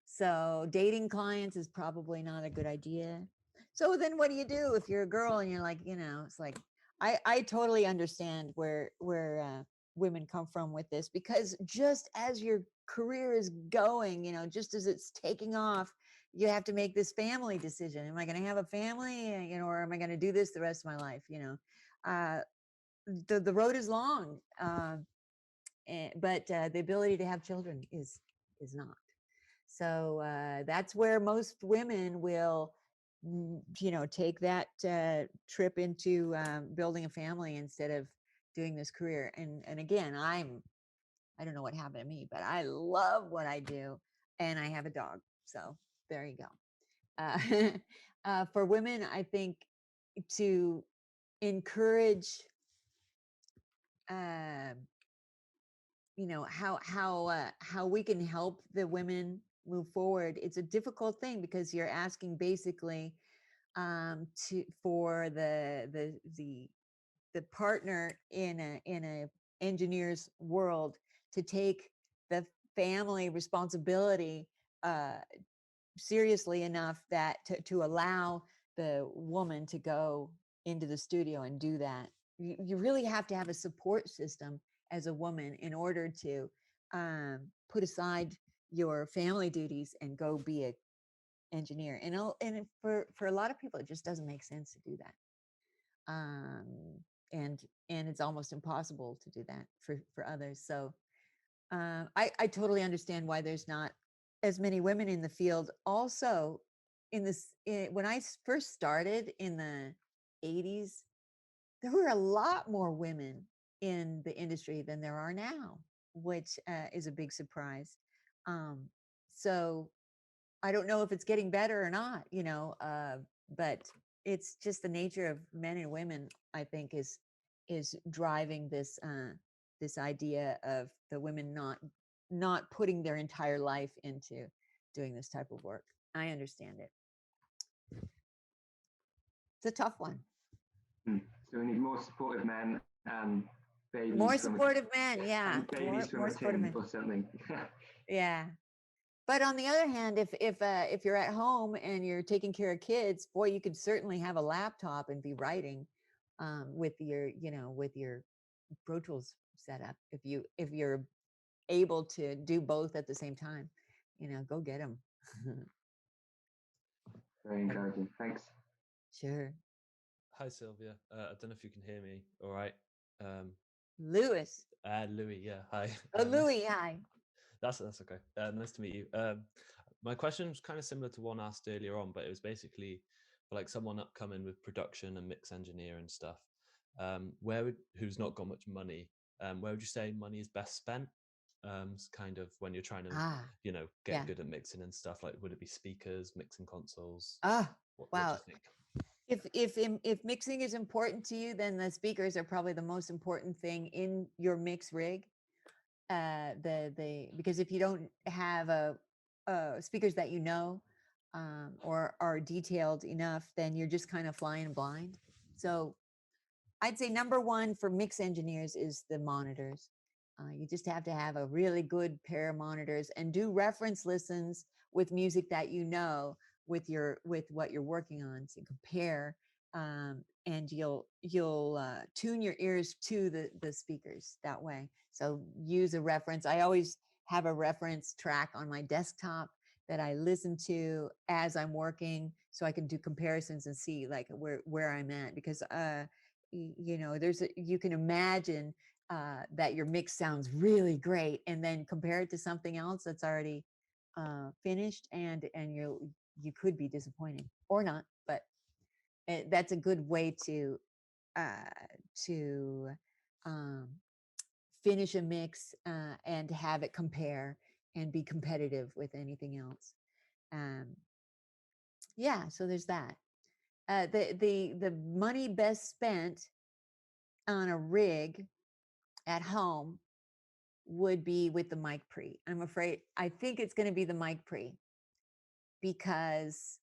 So dating clients is probably not a good idea. So then what do you do if you're a girl and you're like, it's like, I totally understand where women come from with this, because just as your career is going, just as it's taking off, you have to make this family decision. Am I going to have a family, or am I going to do this the rest of my life? The road is long, but the ability to have children is not. So that's where most women will, take that trip into building a family instead of doing this career. And again, I don't know what happened to me, but I love what I do, and I have a dog. So there you go. For women, I think to encourage, how we can help the women move forward. It's a difficult thing because you're asking basically for the partner in a engineer's world to take the family responsibility seriously enough that to allow the woman to go into the studio and do that. You really have to have a support system as a woman in order to put aside your family duties and go be engineer. And for a lot of people, it just doesn't make sense to do that. And it's almost impossible to do that for others. So I totally understand why there's not as many women in the field. Also, when I first started in the 80s, there were a lot more women in the industry than there are now, which is a big surprise. So I don't know if it's getting better or not, but it's just the nature of men and women, I think, is driving this this idea of the women not putting their entire life into doing this type of work. I understand it. It's a tough one. So we need more supportive men and babies. More supportive men, yeah. And babies from a tin or something. Yeah. But on the other hand, if you're at home and you're taking care of kids, boy, you could certainly have a laptop and be writing with your Pro Tools setup. If you're able to do both at the same time, go get them. Very encouraging. Thanks. Sure. Hi, Sylvia. I don't know if you can hear me. All right. Louis. Louis. Yeah. Hi. Oh, Louis. Hi. That's okay. Nice to meet you. My question was kind of similar to one asked earlier on, but it was basically for like someone upcoming with production and mix engineer and stuff. Who's not got much money? Where would you say money is best spent? Kind of when you're trying to, get good at mixing and stuff. Like, would it be speakers, mixing consoles? Wow. What do you think? If mixing is important to you, then the speakers are probably the most important thing in your mix rig. Because if you don't have speakers that or are detailed enough, then you're just kind of flying blind. So I'd say number one for mix engineers is the monitors. You just have to have a really good pair of monitors and do reference listens with music that with what you're working on to compare, and you'll tune your ears to the speakers that way. So use a reference. I always have a reference track on my desktop that I listen to as I'm working, so I can do comparisons and see like where I'm at, because you can imagine that your mix sounds really great, and then compare it to something else that's already finished, and you could be disappointed or not. But that's a good way to finish a mix and have it compare and be competitive with anything else. Yeah, so there's that. The money best spent on a rig at home would be with the mic pre. I think it's going to be the mic pre, because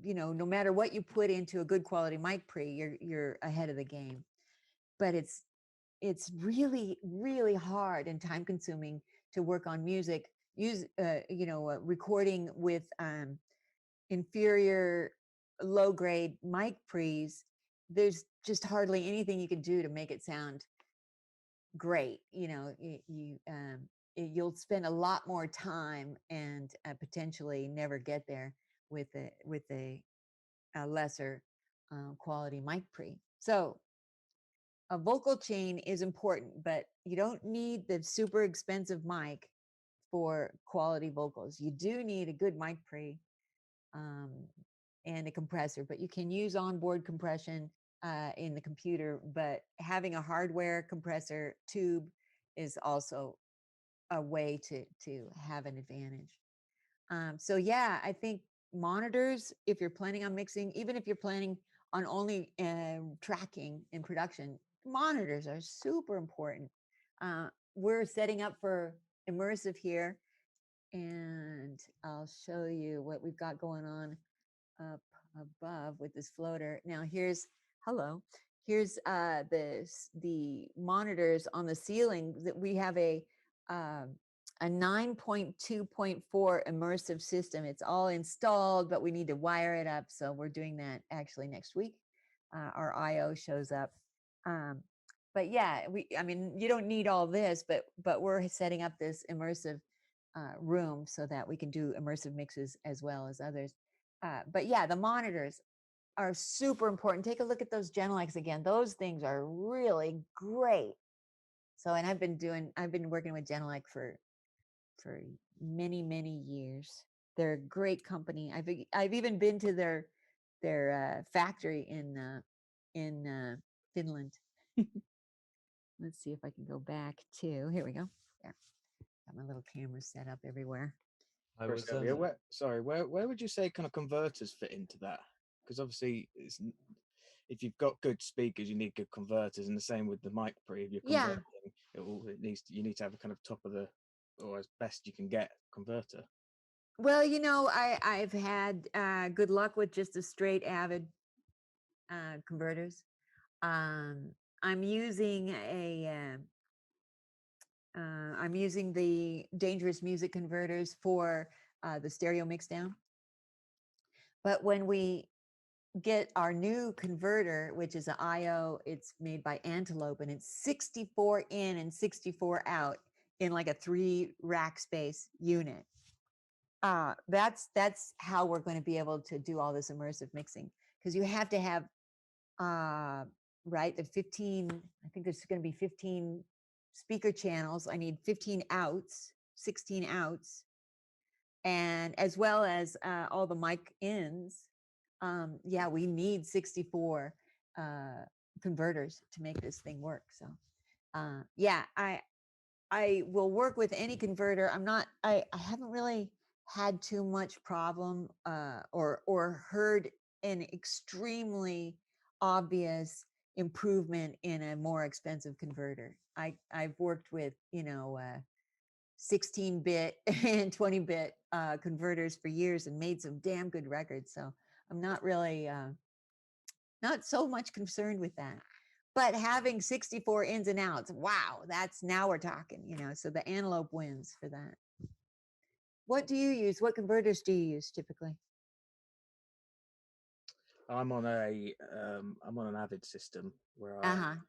no matter what you put into a good quality mic pre, you're ahead of the game. But it's really, really hard and time consuming to work on music, recording with inferior low grade mic pre's. There's just hardly anything you can do to make it sound great. You'll spend a lot more time and potentially never get there with a lesser quality mic pre. So a vocal chain is important, but you don't need the super expensive mic for quality vocals. You do need a good mic pre and a compressor, but you can use onboard compression in the computer, but having a hardware compressor tube is also a way to have an advantage. So yeah, I think monitors, if you're planning on mixing, even if you're planning on only tracking in production, monitors are super important. We're setting up for immersive here, and I'll show you what we've got going on up above with this floater. Now here's the monitors on the ceiling. That we have a 9.2.4 immersive system. It's all installed, but we need to wire it up. So we're doing that actually next week. Our IO shows up. But yeah, you don't need all this, but we're setting up this immersive room so that we can do immersive mixes as well as others. But yeah, the monitors are super important. Take a look at those Genelecs again. Those things are really great. So, and I've been working with Genelec for many, many years. They're a great company. I've even been to their factory in Finland. Let's see if I can go back to, here we go. There. Got my little camera set up everywhere. I was Sylvia, where would you say kind of converters fit into that? Because obviously, if you've got good speakers, you need good converters, and the same with the mic pre. If you're converting, you need to have a kind of top of the, or as best you can get, converter. Well, you know, I've had good luck with just a straight Avid converters. I'm using the Dangerous Music converters for the stereo mixdown. But when we get our new converter, which is an IO, it's made by Antelope, and it's 64 in and 64 out in like a 3-rack space unit. That's how we're going to be able to do all this immersive mixing, because you have to have right, the 15, I think there's going to be 15 speaker channels. I need 15 outs, 16 outs, and as well as all the mic ins. Yeah, we need 64 converters to make this thing work. So yeah, I will work with any converter. I haven't really had too much problem or heard an extremely obvious improvement in a more expensive converter. I've worked with, 16-bit and 20-bit converters for years and made some damn good records. So I'm not really not so much concerned with that. But having 64 ins and outs, wow, now we're talking, so the Antelope wins for that. What do you use? What converters do you use typically? I'm on an Avid system where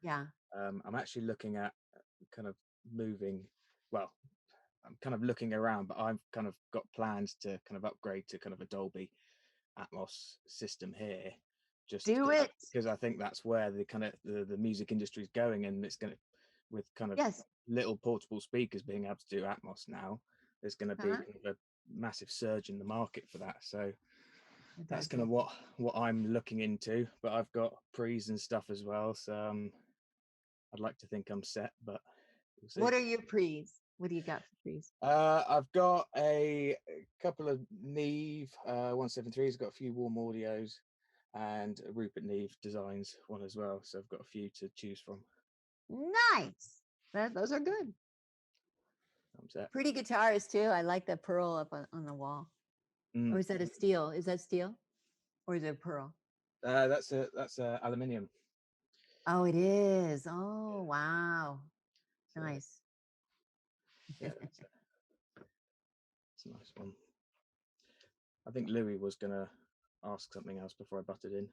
Yeah. I'm actually looking at kind of moving. Well, I'm kind of looking around, but I've kind of got plans to kind of upgrade to kind of a Dolby Atmos system here. Just do it, because I think that's where the kind of the music industry is going, and it's going to, with kind of little portable speakers being able to do Atmos now, there's going to be kind of a massive surge in the market for that. So that's kind of what I'm looking into. But I've got pre's and stuff as well, so I'd like to think I'm set, but we'll see. What are your pre's? What do you got for pre's? I've got a couple of Neve 173s, got a few Warm Audios, and a Rupert Neve Designs one as well. So I've got a few to choose from. Nice. Those are good. I'm set. Pretty guitars too. I like that pearl up on the wall. Or is that a steel? Is that steel? Or is it a pearl? That's aluminium. Oh, it is. Oh, wow. Nice. Yeah, it's a nice one. I think Louis was going to ask something else before I butted in.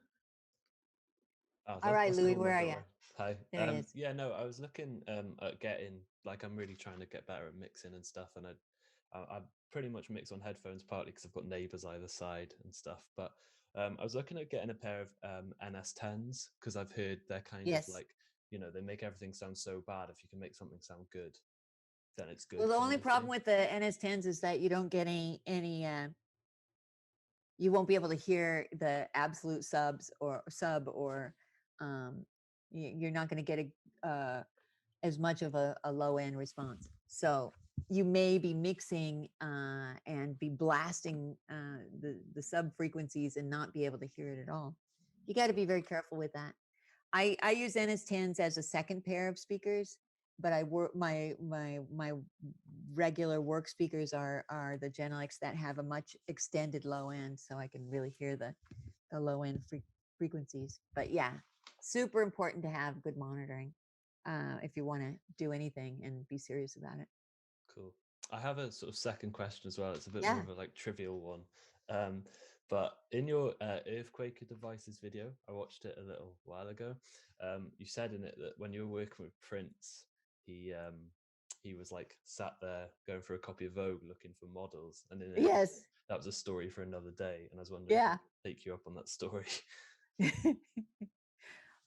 Oh, all right, Louis, where are you? Hi. There he is. Yeah, no, I was looking at getting, like, I'm really trying to get better at mixing and stuff, and I pretty much mix on headphones, partly because I've got neighbors either side and stuff, but I was looking at getting a pair of NS10s, because I've heard they're kind of like, they make everything sound so bad. If you can make something sound good, then it's good. Well, the only problem with the NS10s is that you don't get any you won't be able to hear the absolute sub, or you're not going to get as much of a low end response. So you may be mixing and be blasting the sub frequencies and not be able to hear it at all. You got to be very careful with that. I use NS10s as a second pair of speakers, but I work my regular work speakers are the Genelecs that have a much extended low end, so I can really hear the low end frequencies. But yeah, super important to have good monitoring if you want to do anything and be serious about it. Cool. I have a sort of second question as well. It's a bit more of a like trivial one. But in your Earthquaker Devices video, I watched it a little while ago. You said in it that when you were working with Prince, he he was like sat there going for a copy of Vogue looking for models, and then Yes. that was a story for another day. And I was wondering Yeah. if I could take you up on that story.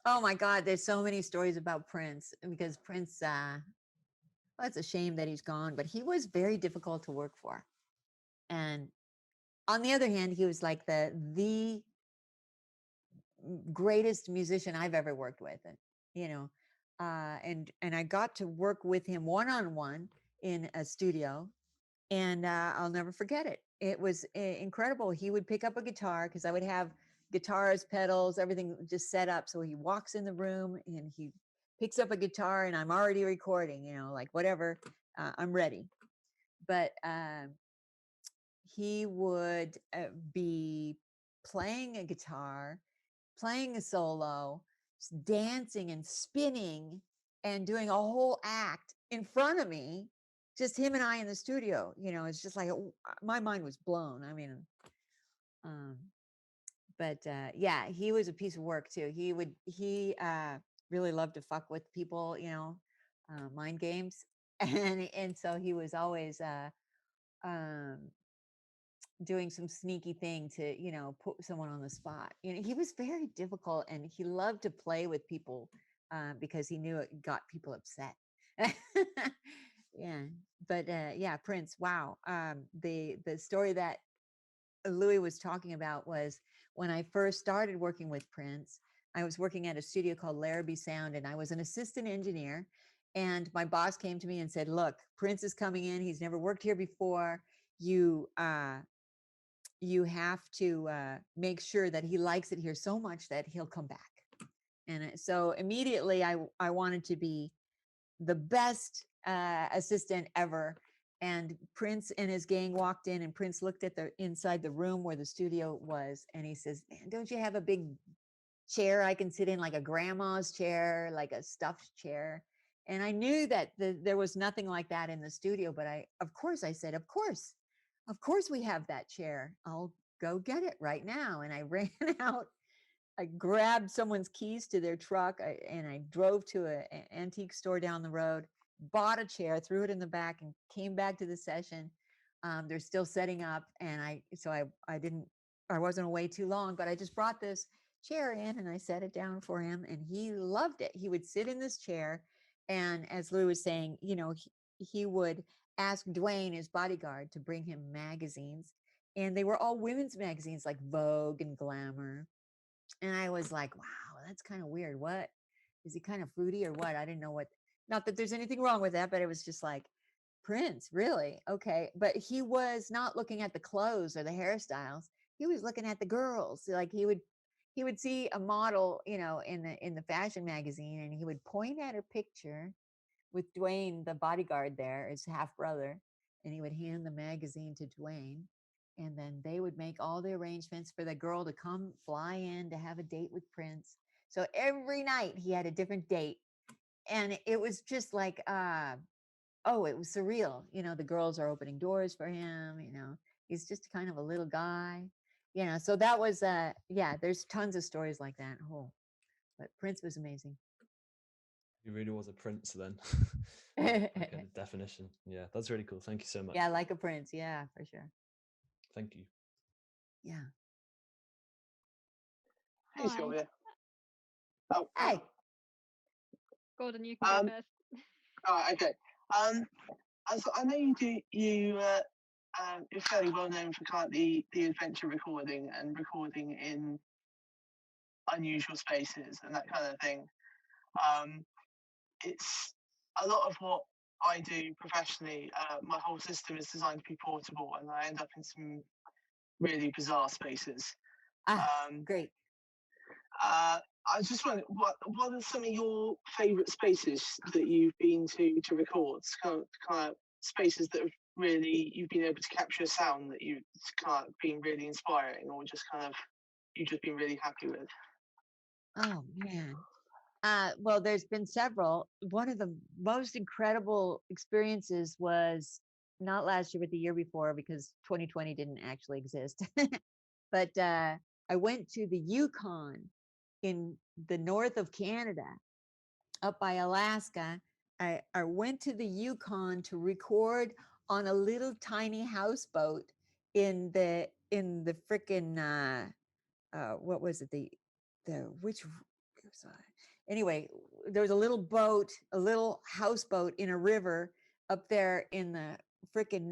Oh my God, there's so many stories about Prince, because Prince, well, it's a shame that he's gone, but he was very difficult to work for. And on the other hand, he was like the greatest musician I've ever worked with, and you know, and I got to work with him one-on-one in a studio, and I'll never forget it. It was incredible. He would pick up a guitar, because I would have guitars, pedals, everything just set up. So he walks in the room and he picks up a guitar, and I'm already recording, you know, like whatever, I'm ready. But he would be playing a guitar, playing a solo, dancing and spinning and doing a whole act in front of me, just him and I in the studio. You know, it's just like my mind was blown. I mean, but yeah, he was a piece of work too. He really loved to fuck with people, you know, mind games, and so he was always um, doing some sneaky thing to, you know, put someone on the spot. You know, he was very difficult, and he loved to play with people because he knew it got people upset. Yeah, but yeah, Prince. Wow. The story that Louis was talking about was when I first started working with Prince. I was working at a studio called Larrabee Sound, and I was an assistant engineer. And my boss came to me and said, "Look, Prince is coming in. He's never worked here before. You have to make sure that he likes it here so much that he'll come back." And so immediately I wanted to be the best assistant ever. And Prince and his gang walked in, and Prince looked at the inside the room where the studio was, and he says, "Man, don't you have a big chair I can sit in, like a grandma's chair, like a stuffed chair?" And I knew that there was nothing like that in the studio, but of course I said, of course we have that chair. I'll go get it right now. And I ran out. I grabbed someone's keys to their truck, and I drove to an antique store down the road, bought a chair, threw it in the back, and came back to the session. They're still setting up, and I wasn't away too long, but I just brought this chair in and I set it down for him, and he loved it. He would sit in this chair, and as Lou was saying, you know, he would ask Dwayne, his bodyguard, to bring him magazines, and they were all women's magazines like Vogue and Glamour. And I was like, wow, that's kind of weird. What is he, kind of fruity or what? I didn't know what, not that there's anything wrong with that, but it was just like, Prince, really? Okay. But he was not looking at the clothes or the hairstyles. He was looking at the girls. Like he would see a model, you know, in the fashion magazine, and he would point at her picture with Dwayne, the bodyguard there, his half brother, and he would hand the magazine to Dwayne. And then they would make all the arrangements for the girl to come fly in to have a date with Prince. So every night he had a different date. And it was just like, it was surreal. You know, the girls are opening doors for him. You know, he's just kind of a little guy. You know, so that was, there's tons of stories like that. Oh, but Prince was amazing. He really was a prince then. That kind of definition. Yeah, that's really cool. Thank you so much. Yeah, like a prince. Yeah, for sure. Thank you. Yeah. Hey, Sylvia. Oh, hey. Gordon, you can go first. All right, okay. I know you're fairly well known for kind of the adventure recording and recording in unusual spaces and that kind of thing. It's a lot of what I do professionally. My whole system is designed to be portable, and I end up in some really bizarre spaces. Great. I was just wondering, what are some of your favourite spaces that you've been to record? Kind of spaces that have really you've been able to capture a sound that you've kind of been really inspiring, or just kind of you've just been really happy with. Oh man. Well, there's been several. One of the most incredible experiences was not last year, but the year before, because 2020 didn't actually exist. But I went to the Yukon in the north of Canada, up by Alaska, I went to the Yukon to record on a little tiny houseboat in the frickin' what was it, the which it was, anyway, there was a little boat, a little houseboat in a river up there in the frickin'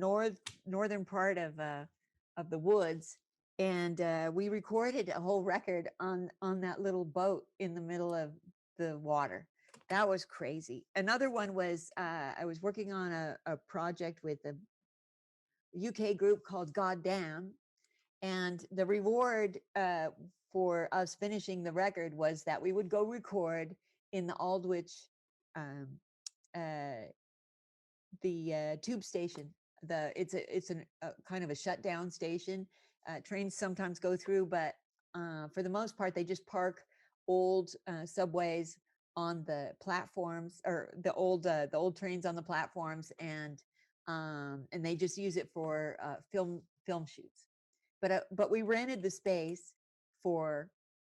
northern part of the woods, and we recorded a whole record on that little boat in the middle of the water. That was crazy. Another one was I was working on a project with a UK group called Goddamn, and the reward for us finishing the record was that we would go record in the Aldwych, um, the tube station. It's a kind of a shutdown station. Trains sometimes go through, but for the most part, they just park old subways on the platforms, or the old trains on the platforms, and they just use it for film shoots. But we rented the space for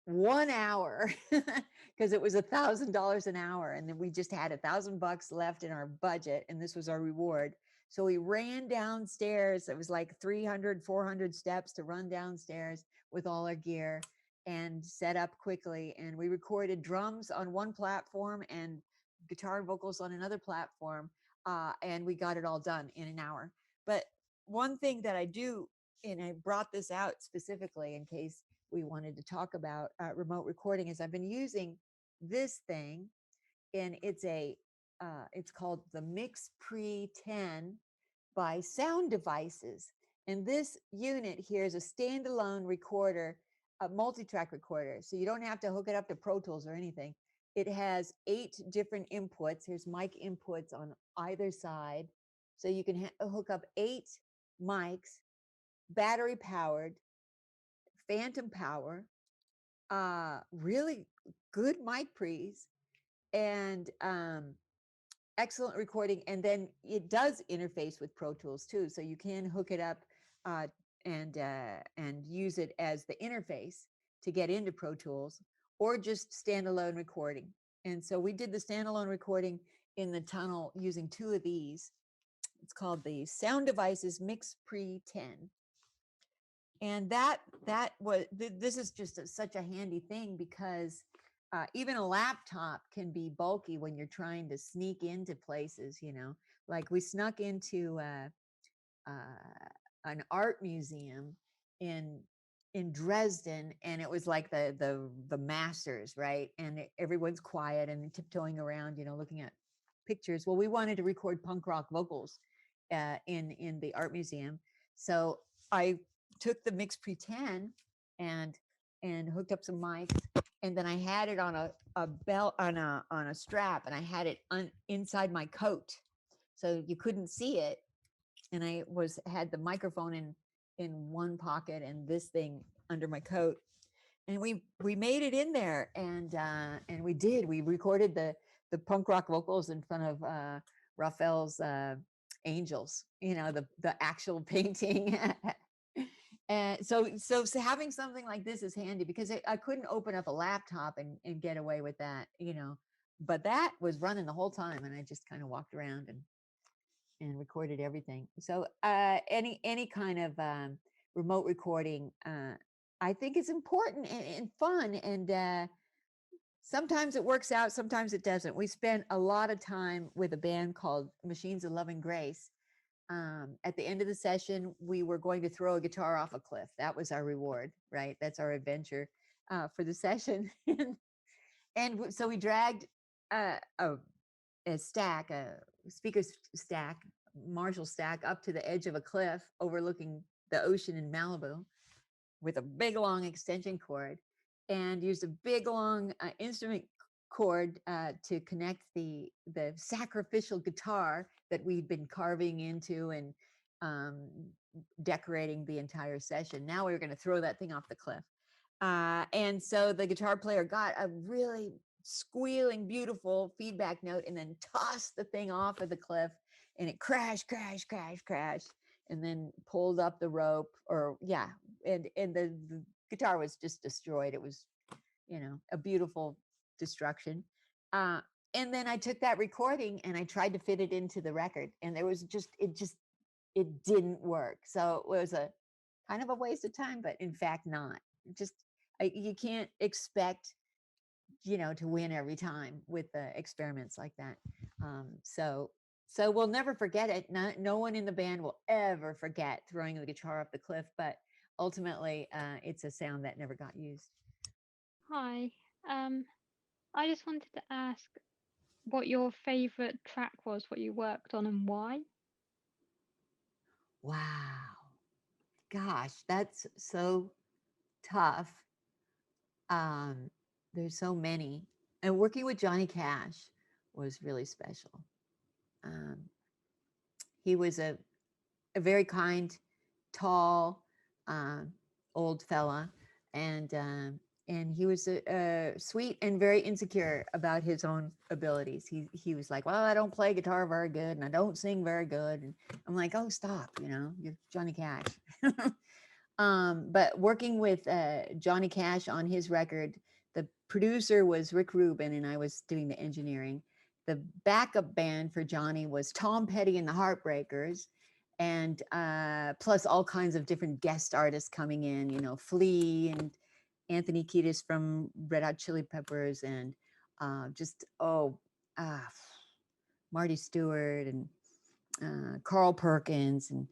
1 hour because it was $1,000 an hour, and then we just had $1,000 left in our budget, and this was our reward. So we ran downstairs. It was like 300, 400 steps to run downstairs with all our gear and set up quickly. And we recorded drums on one platform and guitar and vocals on another platform. And we got it all done in an hour. But one thing that I do, and I brought this out specifically in case we wanted to talk about remote recording, is I've been using this thing, and it's called the MixPre 10 by Sound Devices. And this unit here is a standalone recorder, a multi-track recorder. So you don't have to hook it up to Pro Tools or anything. It has 8 different inputs. Here's mic inputs on either side. So you can hook up 8 mics, battery powered, phantom power, really good mic pre's, and excellent recording. And then it does interface with Pro Tools too, so you can hook it up and use it as the interface to get into Pro Tools, or just standalone recording. And so we did the standalone recording in the tunnel using 2 of these. It's called the Sound Devices MixPre 10. And this is just such a handy thing, because even a laptop can be bulky when you're trying to sneak into places, like we snuck into an art museum in Dresden, and it was like the masters, right? And everyone's quiet and tiptoeing around, looking at pictures. Well, we wanted to record punk rock vocals in the art museum, so I took the MixPre 10 and hooked up some mics, and then I had it on a belt, on a strap, and I had it inside my coat, so you couldn't see it. And I had the microphone in one pocket and this thing under my coat, and we made it in there, and we recorded the punk rock vocals in front of Raphael's angels, the actual painting. And so having something like this is handy, because I couldn't open up a laptop and get away with that, but that was running the whole time, and I just kind of walked around and recorded everything. So any kind of remote recording, I think is important and fun, and sometimes it works out, sometimes it doesn't. We spent a lot of time with a band called Machines of Love and Grace. At the end of the session, we were going to throw a guitar off a cliff. That was our reward, right? That's our adventure for the session. And so we dragged a stack, a speaker stack, Marshall stack, up to the edge of a cliff overlooking the ocean in Malibu with a big long extension cord, and used a big long instrument cord to connect the sacrificial guitar that we'd been carving into and decorating the entire session. Now we were going to throw that thing off the cliff. And so the guitar player got a really squealing, beautiful feedback note, and then tossed the thing off of the cliff, and it crashed, and then pulled up the rope, and the guitar was just destroyed. It was, a beautiful destruction. And then I took that recording and I tried to fit it into the record, and there was it didn't work. So it was a kind of a waste of time, but in fact not. Just you can't expect, to win every time with experiments like that. So we'll never forget it. No one in the band will ever forget throwing the guitar off the cliff, but ultimately it's a sound that never got used. Hi. I just wanted to ask what your favorite track was, what you worked on, and why. Wow. Gosh, that's so tough. There's so many. And working with Johnny Cash was really special. He was a very kind, tall, old fella, and he was sweet and very insecure about his own abilities. He was like, well, I don't play guitar very good, and I don't sing very good. And I'm like, oh, stop, you're Johnny Cash. But working with Johnny Cash on his record, the producer was Rick Rubin, and I was doing the engineering. The backup band for Johnny was Tom Petty and the Heartbreakers, and plus all kinds of different guest artists coming in, Flea and Anthony Kiedis from Red Hot Chili Peppers, and Marty Stewart and Carl Perkins, and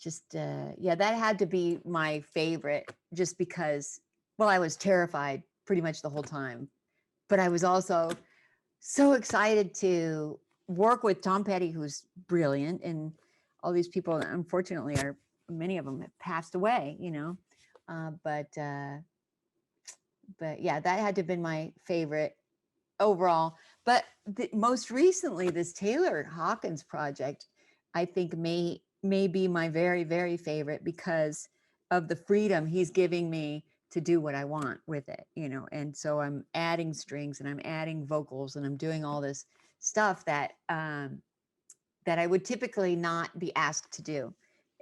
that had to be my favorite, just because, well, I was terrified pretty much the whole time, but I was also so excited to work with Tom Petty, who's brilliant, and all these people, unfortunately, many of them have passed away, but yeah, that had to have been my favorite overall. But most recently, this Taylor Hawkins project, I think may be my very, very favorite, because of the freedom he's giving me to do what I want with it, and so I'm adding strings and I'm adding vocals and I'm doing all this stuff that I would typically not be asked to do.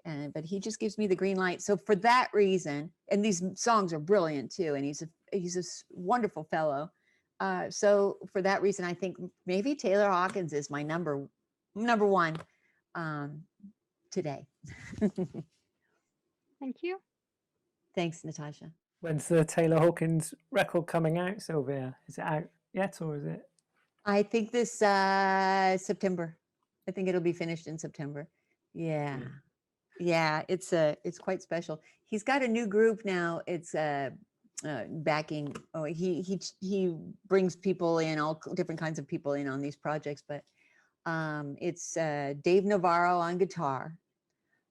But he just gives me the green light. So for that reason, and these songs are brilliant too, and he's a wonderful fellow. So for that reason, I think maybe Taylor Hawkins is my number one today. Thank you. Thanks, Natasha. When's the Taylor Hawkins record coming out, Sylvia? Is it out yet, or is it? I think this September. I think it'll be finished in September. Yeah. Yeah, it's quite special. He's got a new group now. It's backing. Oh, he brings people in, all different kinds of people in on these projects, but it's Dave Navarro on guitar,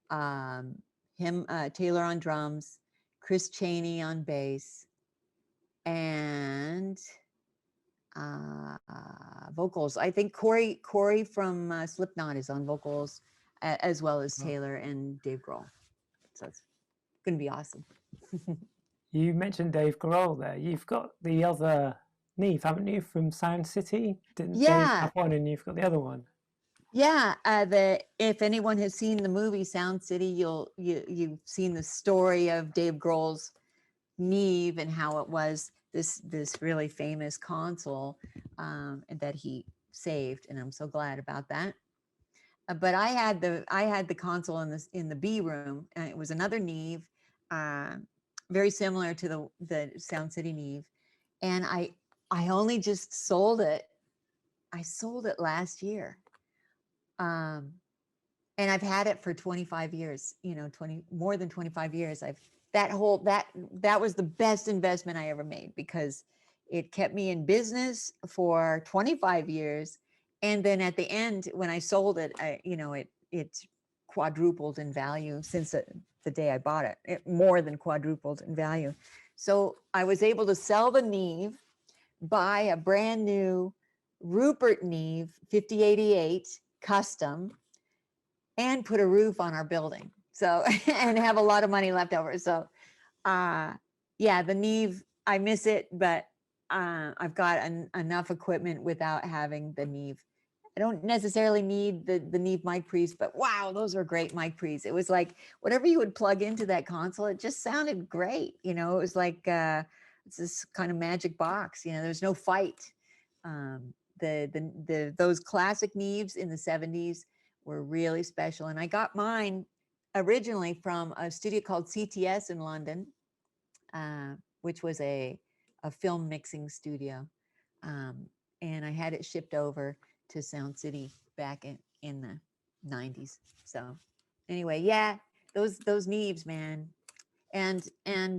Taylor on drums, Chris Chaney on bass, and vocals. I think Corey from Slipknot is on vocals, as well as Taylor and Dave Grohl. So it's going to be awesome. You mentioned Dave Grohl there. You've got the other Neve, haven't you, from Sound City? Didn't Dave have one and you've got the other one? Yeah, if anyone has seen the movie Sound City, you've seen the story of Dave Grohl's Neve and how it was this really famous console that he saved, and I'm so glad about that. But I had the console in the B room, and it was another Neve, very similar to the Sound City Neve, and I only just sold it. I sold it last year. And I've had it for 25 years, more than 25 years. That was the best investment I ever made, because it kept me in business for 25 years. And then at the end, when I sold it, it quadrupled in value since the day I bought it. It more than quadrupled in value. So I was able to sell the Neve, buy a brand new Rupert Neve 5088 custom, and put a roof on our building. So, and have a lot of money left over. So, yeah, the Neve, I miss it, but I've got enough equipment without having the Neve. I don't necessarily need the Neve mic pre's, but wow, those are great mic pre's. It was like whatever you would plug into that console, it just sounded great. It was like it's this kind of magic box. There's no fight. those classic Neves in the 70s were really special. And I got mine originally from a studio called CTS in London, which was a film mixing studio. And I had it shipped over to Sound City back in the 90s. So anyway, yeah, those Neves, man. And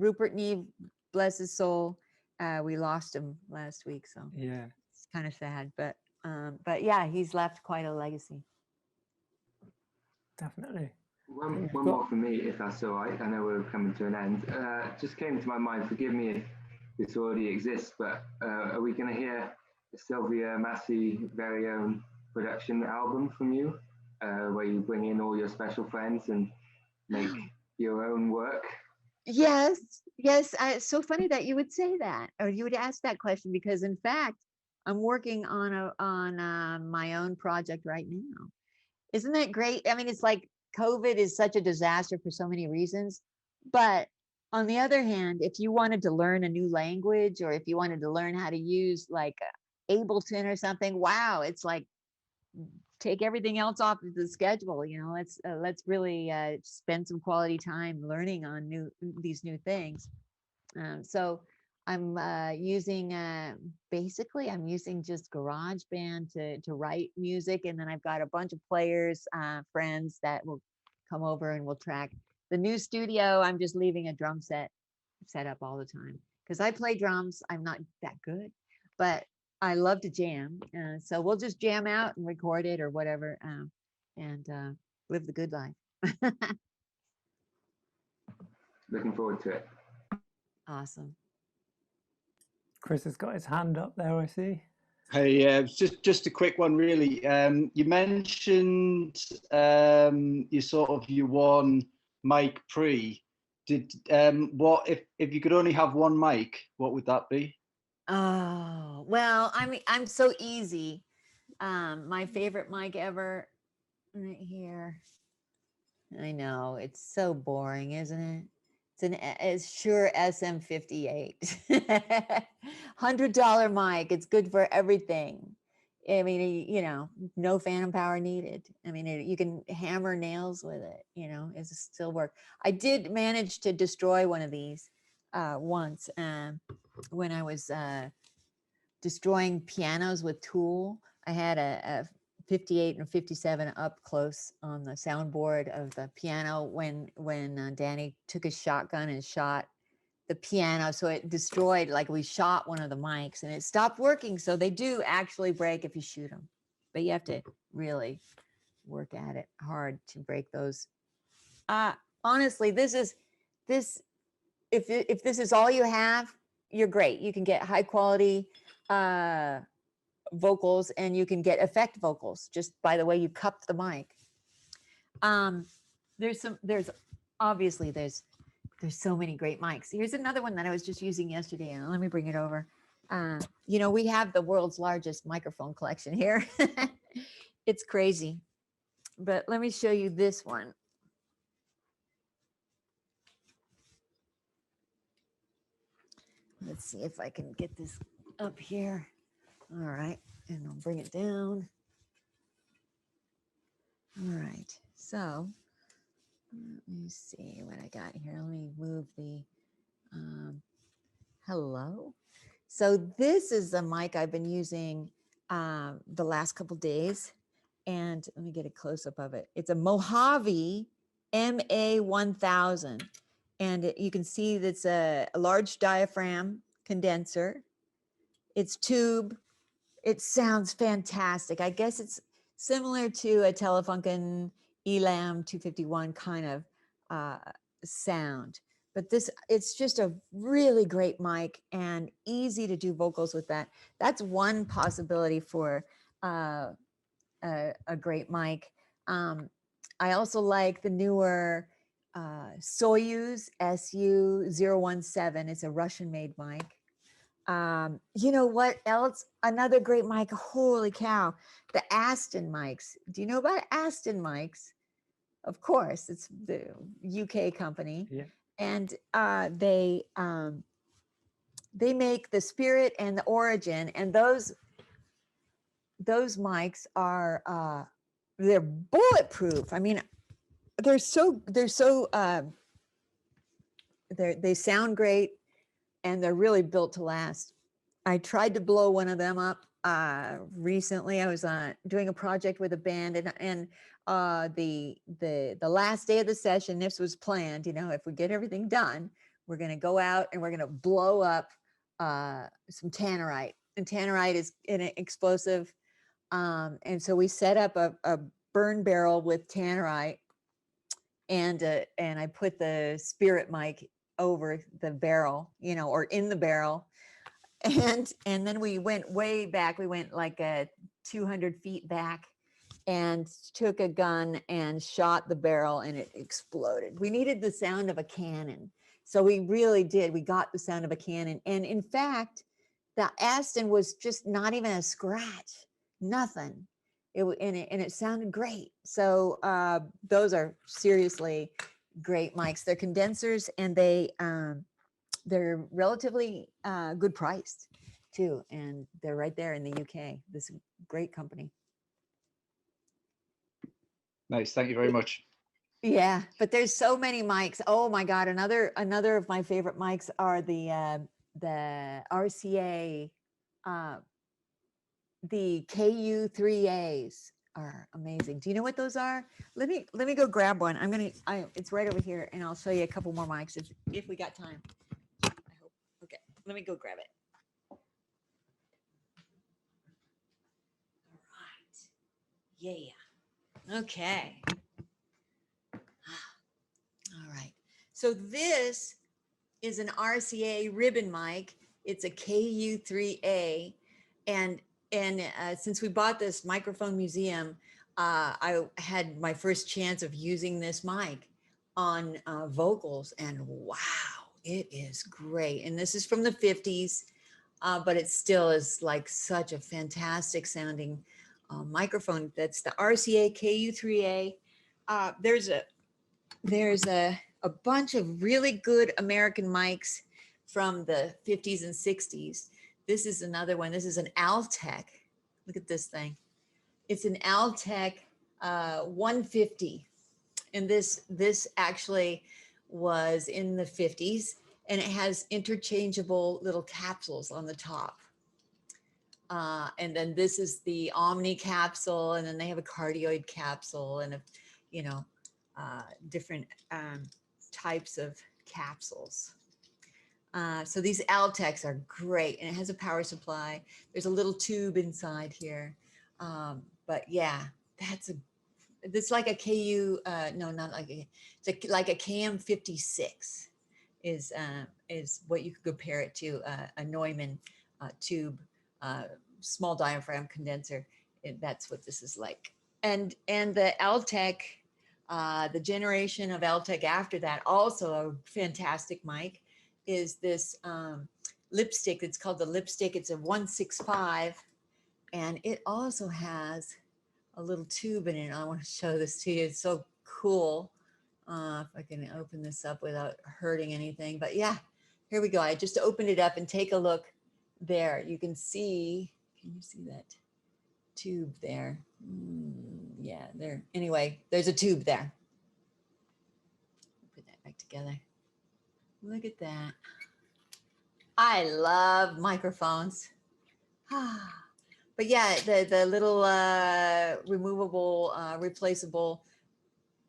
Rupert Neve, bless his soul, we lost him last week, so Yeah. it's kind of sad. But yeah, he's left quite a legacy. Definitely. One more for me, if that's all right. I know we're coming to an end. Just came to my mind, forgive me if this already exists, but are we going to hear a Sylvia Massy very own production album from you, where you bring in all your special friends and make your own work? Yes. It's so funny that you would say that, or you would ask that question, because in fact, I'm working on my own project right now. Isn't that great? I mean, it's like COVID is such a disaster for so many reasons. But on the other hand, if you wanted to learn a new language, or if you wanted to learn how to use like Ableton or something, wow, it's like take everything else off the schedule. You know, let's really spend some quality time learning on these new things. So I'm using basically I'm using just GarageBand to write music, and then I've got a bunch of players, friends that will come over and we'll track. The new studio, I'm just leaving a drum set up all the time because I play drums. I'm not that good, but I love to jam. So we'll just jam out and record it or whatever, and live the good life. Looking forward to it. Awesome. Chris has got his hand up there, I see. Hey, just a quick one, really. You mentioned you won mic pre. Did what if you could only have one mic? What would that be? Oh well, I mean, I'm so easy. My favorite mic ever, right here. I know it's so boring, isn't it? It's Shure SM58, $100 mic. It's good for everything. I mean, you know, no phantom power needed. I mean, you can hammer nails with it. You know, it still work. I did manage to destroy one of these once when I was destroying pianos with Tool. I had a 58 and 57 up close on the soundboard of the piano when Danny took his shotgun and shot the piano. So it destroyed, like we shot one of the mics and it stopped working. So they do actually break if you shoot them, but you have to really work at it hard to break those. Honestly, if this is all you have, you're great. You can get high quality vocals and you can get effect vocals just by the way you cup the mic. There's obviously so many great mics. Here's another one that I was just using yesterday, and let me bring it over. You know, we have the world's largest microphone collection here. It's crazy, but let me show you this one. Let's see if I can get this up here. All right, and I'll bring it down. All right, so let me see what I got here. Let me move the, hello. So this is a mic I've been using the last couple days, and let me get a close up of it. It's a Mojave MA1000, and you can see that's a large diaphragm condenser. It's tube. It sounds fantastic. I guess it's similar to a Telefunken Elam 251 kind of sound, but it's just a really great mic and easy to do vocals with that. That's one possibility for a great mic. I also like the newer Soyuz SU017. It's a Russian-made mic. You know what else? Another great mic. Holy cow. The Aston mics. Do you know about Aston mics? Of course, it's the UK company. Yeah. And they make the Spirit and the Origin, and those those mics are they're bulletproof. I mean, they sound great, and they're really built to last. I tried to blow one of them up recently. I was doing a project with a band, and the last day of the session, this was planned. You know, if we get everything done, we're going to go out and we're going to blow up some tannerite. And tannerite is an explosive, and so we set up a burn barrel with tannerite, and I put the spirit mic over the barrel, you know, or in the barrel. And then we went way back. We went like 200 feet back and took a gun and shot the barrel, and it exploded. We needed the sound of a cannon. So we really did. We got the sound of a cannon. And in fact, the Aston was just not even a scratch, nothing. And it sounded great. So those are seriously great mics. They're condensers, and they're relatively good priced too, and they're right there in the UK. This great company. Nice, thank you very much. Yeah, but there's so many mics. Oh my God, another of my favorite mics are the RCA, the KU3As are amazing. Do you know what those are? Let me go grab one. It's right over here, and I'll show you a couple more mics if we got time. I hope. Okay, let me go grab it. All right. Yeah. Okay. All right. So this is an RCA ribbon mic. It's a KU3A, and since we bought this microphone museum, I had my first chance of using this mic on vocals, and wow, it is great. And this is from the 50s, but it still is like such a fantastic sounding microphone. That's the RCA KU3A. There's a bunch of really good American mics from the 50s and 60s. This is another one. This is an Altec. Look at this thing. It's an Altec 150. And this actually was in the 50s, and it has interchangeable little capsules on the top. And then this is the Omni capsule, and then they have a cardioid capsule, and different types of capsules. So these Altecs are great, and it has a power supply. There's a little tube inside here. But yeah, it's like a KU, no, not like it's like a KM56 is what you could compare it to, a Neumann tube, small diaphragm condenser. That's what this is like. And the Altec, the generation of Altec after that, also a fantastic mic, is this lipstick. It's called the lipstick. It's a 165, and it also has a little tube in it. I want to show this to you. It's so cool. If I can open this up without hurting anything, but yeah, here we go. I just opened it up, and take a look there. You can see, can you see that tube there? Yeah, there. Anyway, there's a tube there. Put that back together. Look at that. I love microphones. But yeah, the little removable, replaceable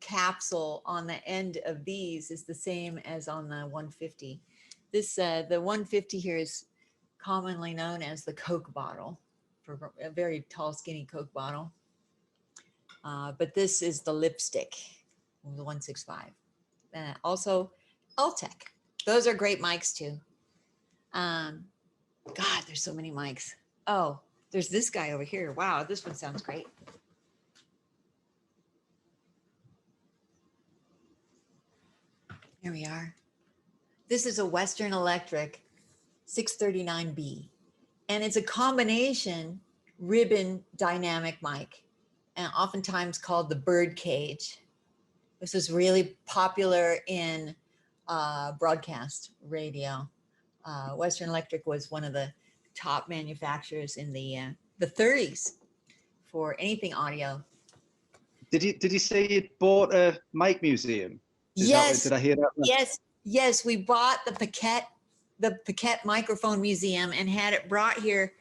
capsule on the end of these is the same as on the 150. This the 150 here is commonly known as the Coke bottle, for a very tall, skinny Coke bottle. But this is the lipstick, the 165. Also, Altec. Those are great mics too. God, there's so many mics. Oh, there's this guy over here. Wow, this one sounds great. Here we are. This is a Western Electric 639B, and it's a combination ribbon dynamic mic, and oftentimes called the bird cage. This is really popular in broadcast radio. Western Electric was one of the top manufacturers in the 30s. for anything audio. Did you say you bought a mic museum? Yes. Did I hear that? Yes. Yes. We bought the Paquette Microphone Museum and had it brought here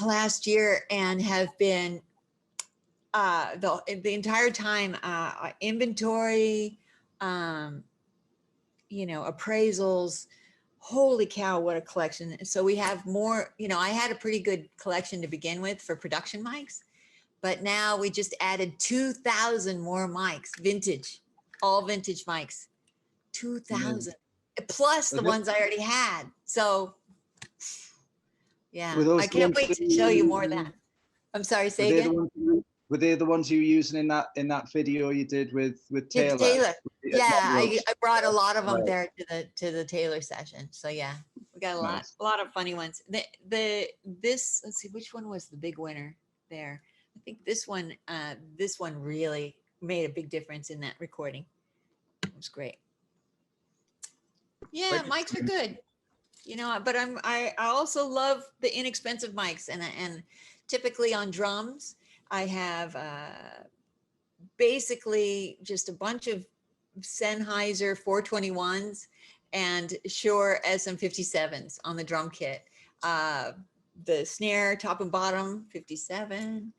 last year, and have been the entire time inventory, appraisals. Holy cow, what a collection. So we have more, I had a pretty good collection to begin with for production mics, but now we just added 2,000 more mics, all vintage mics, 2,000 plus the ones I already had. So yeah, I can't wait to show you more of that. I'm sorry, say again. Were they the ones you were using in that video you did with Taylor? Taylor. Yeah, I brought a lot of them there to the Taylor session. So yeah, we got a lot of funny ones. Let's see, which one was the big winner there? I think this one really made a big difference in that recording. It was great. Yeah, mics are good. But I also love the inexpensive mics, and typically on drums, I have basically just a bunch of Sennheiser 421s and Shure SM57s on the drum kit. The snare, top and bottom, 57.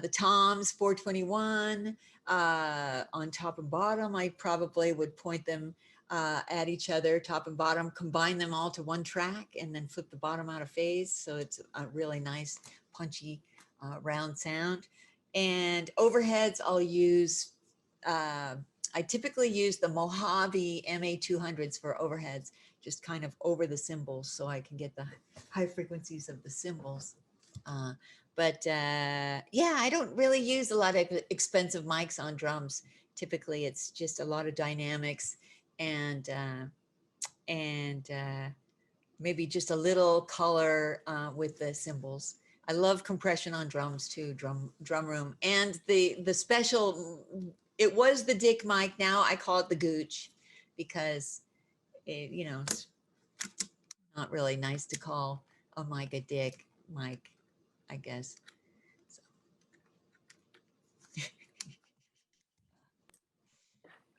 The toms, 421. On top and bottom, I probably would point them at each other, top and bottom, combine them all to one track, and then flip the bottom out of phase. So it's a really nice, punchy, round sound. And overheads, I'll use, I typically use the Mojave MA200s for overheads, just kind of over the cymbals, so I can get the high frequencies of the cymbals. Yeah, I don't really use a lot of expensive mics on drums. Typically, it's just a lot of dynamics and maybe just a little color with the cymbals. I love compression on drums too, drum room. And the special, it was the Dick mic. Now I call it the Gooch, because it's not really nice to call a mic a Dick mic, I guess. So.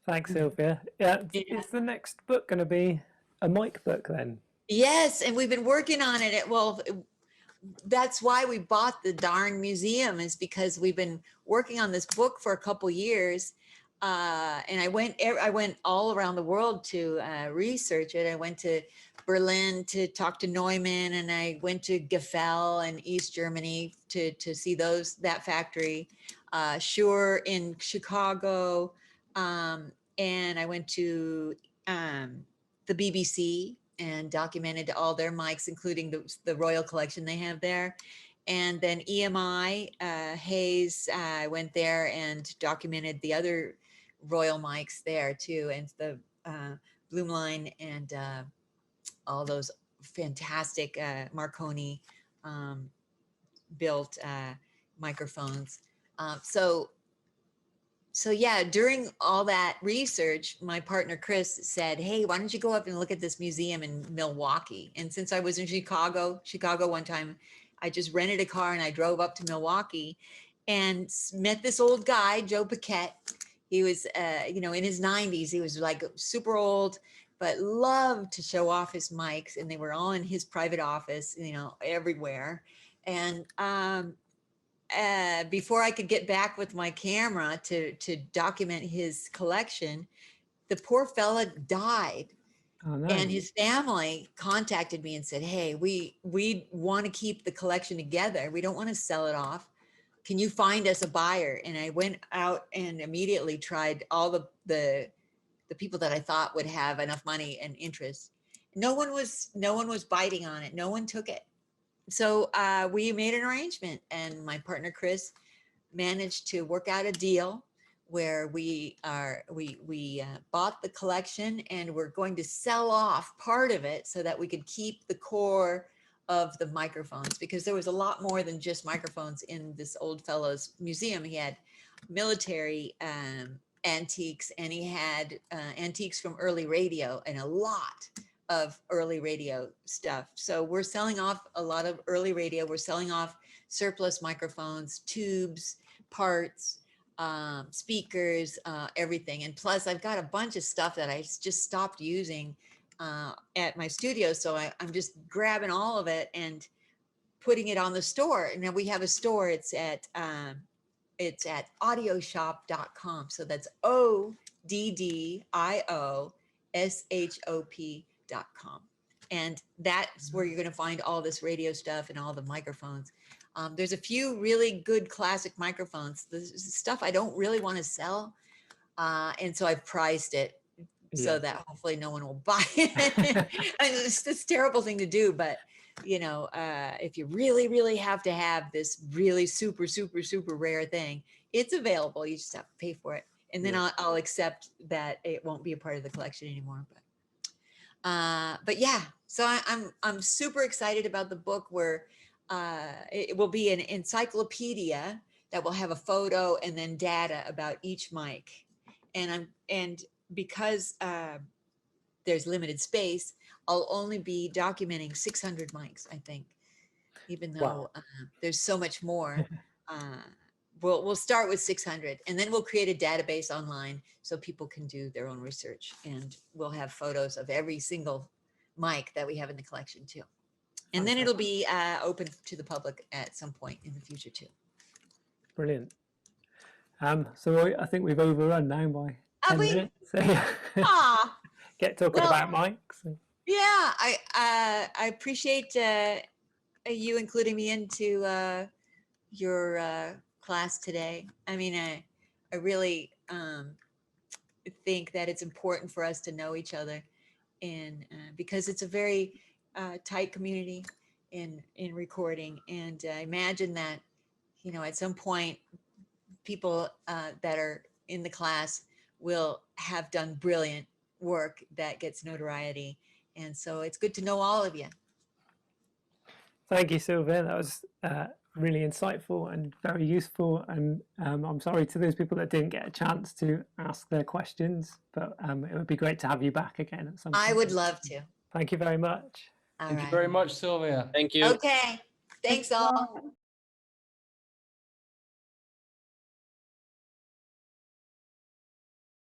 Thanks, Sylvia. Yeah, is the next book going to be a mic book then? Yes, and we've been working on it. That's why we bought the darn museum, is because we've been working on this book for a couple years. And I went all around the world to research it. I went to Berlin to talk to Neumann, and I went to Gefell in East Germany to see that factory, Shure in Chicago, and I went to the BBC and documented all their mics, including the Royal collection they have there. And then EMI, Hayes, I went there and documented the other Royal mics there too, and the Bloomline and all those fantastic Marconi built microphones. So yeah, during all that research, my partner Chris said, "Hey, why don't you go up and look at this museum in Milwaukee?" And since I was in Chicago one time, I just rented a car and I drove up to Milwaukee and met this old guy, Joe Paquette. He was, in his 90s. He was like super old, but loved to show off his mics, and they were all in his private office, everywhere. And before I could get back with my camera to document his collection, the poor fella died. Oh, nice. And his family contacted me and said, "Hey, we want to keep the collection together. We don't want to sell it off. Can you find us a buyer?" And I went out and immediately tried all the people that I thought would have enough money and interest. No one was biting on it. No one took it. So we made an arrangement, and my partner Chris managed to work out a deal where we bought the collection, and we're going to sell off part of it so that we could keep the core of the microphones, because there was a lot more than just microphones in this old fellow's museum. He had military antiques, and he had antiques from early radio, and a lot of early radio stuff. So we're selling off a lot of early radio. We're selling off surplus microphones, tubes, parts, speakers, everything. And plus I've got a bunch of stuff that I just stopped using at my studio. So I'm just grabbing all of it and putting it on the store. And now we have a store. It's at audioshop.com. So that's ODDIOSHOP.com. And that's where you're going to find all this radio stuff and all the microphones. There's a few really good classic microphones. This is stuff I don't really want to sell. And so I've priced it so that hopefully no one will buy it. I mean, it's a terrible thing to do, but you know, if you really, really have to have this really super, super, super rare thing, it's available. You just have to pay for it. And then I'll accept that it won't be a part of the collection anymore. But yeah, so I'm super excited about the book where it will be an encyclopedia that will have a photo and then data about each mic. And because there's limited space, I'll only be documenting 600 mics, I think, even though there's so much more. We'll start with 600, and then we'll create a database online so people can do their own research, and we'll have photos of every single mic that we have in the collection too. And then it'll be open to the public at some point in the future too. Brilliant. So I think we've overrun now by 10 minutes. So get talking about mics. Yeah, I appreciate you including me into your class today. I mean, I really think that it's important for us to know each other, and because it's a very tight community in recording. And I imagine that, you know, at some point, people that are in the class will have done brilliant work that gets notoriety. And so it's good to know all of you. Thank you, Sylvia. That was really insightful and very useful. And I'm sorry to those people that didn't get a chance to ask their questions, but it would be great to have you back again at some point. I would love to. Thank you very much. Thank you very much, Sylvia. Thank you. Okay. Thanks all.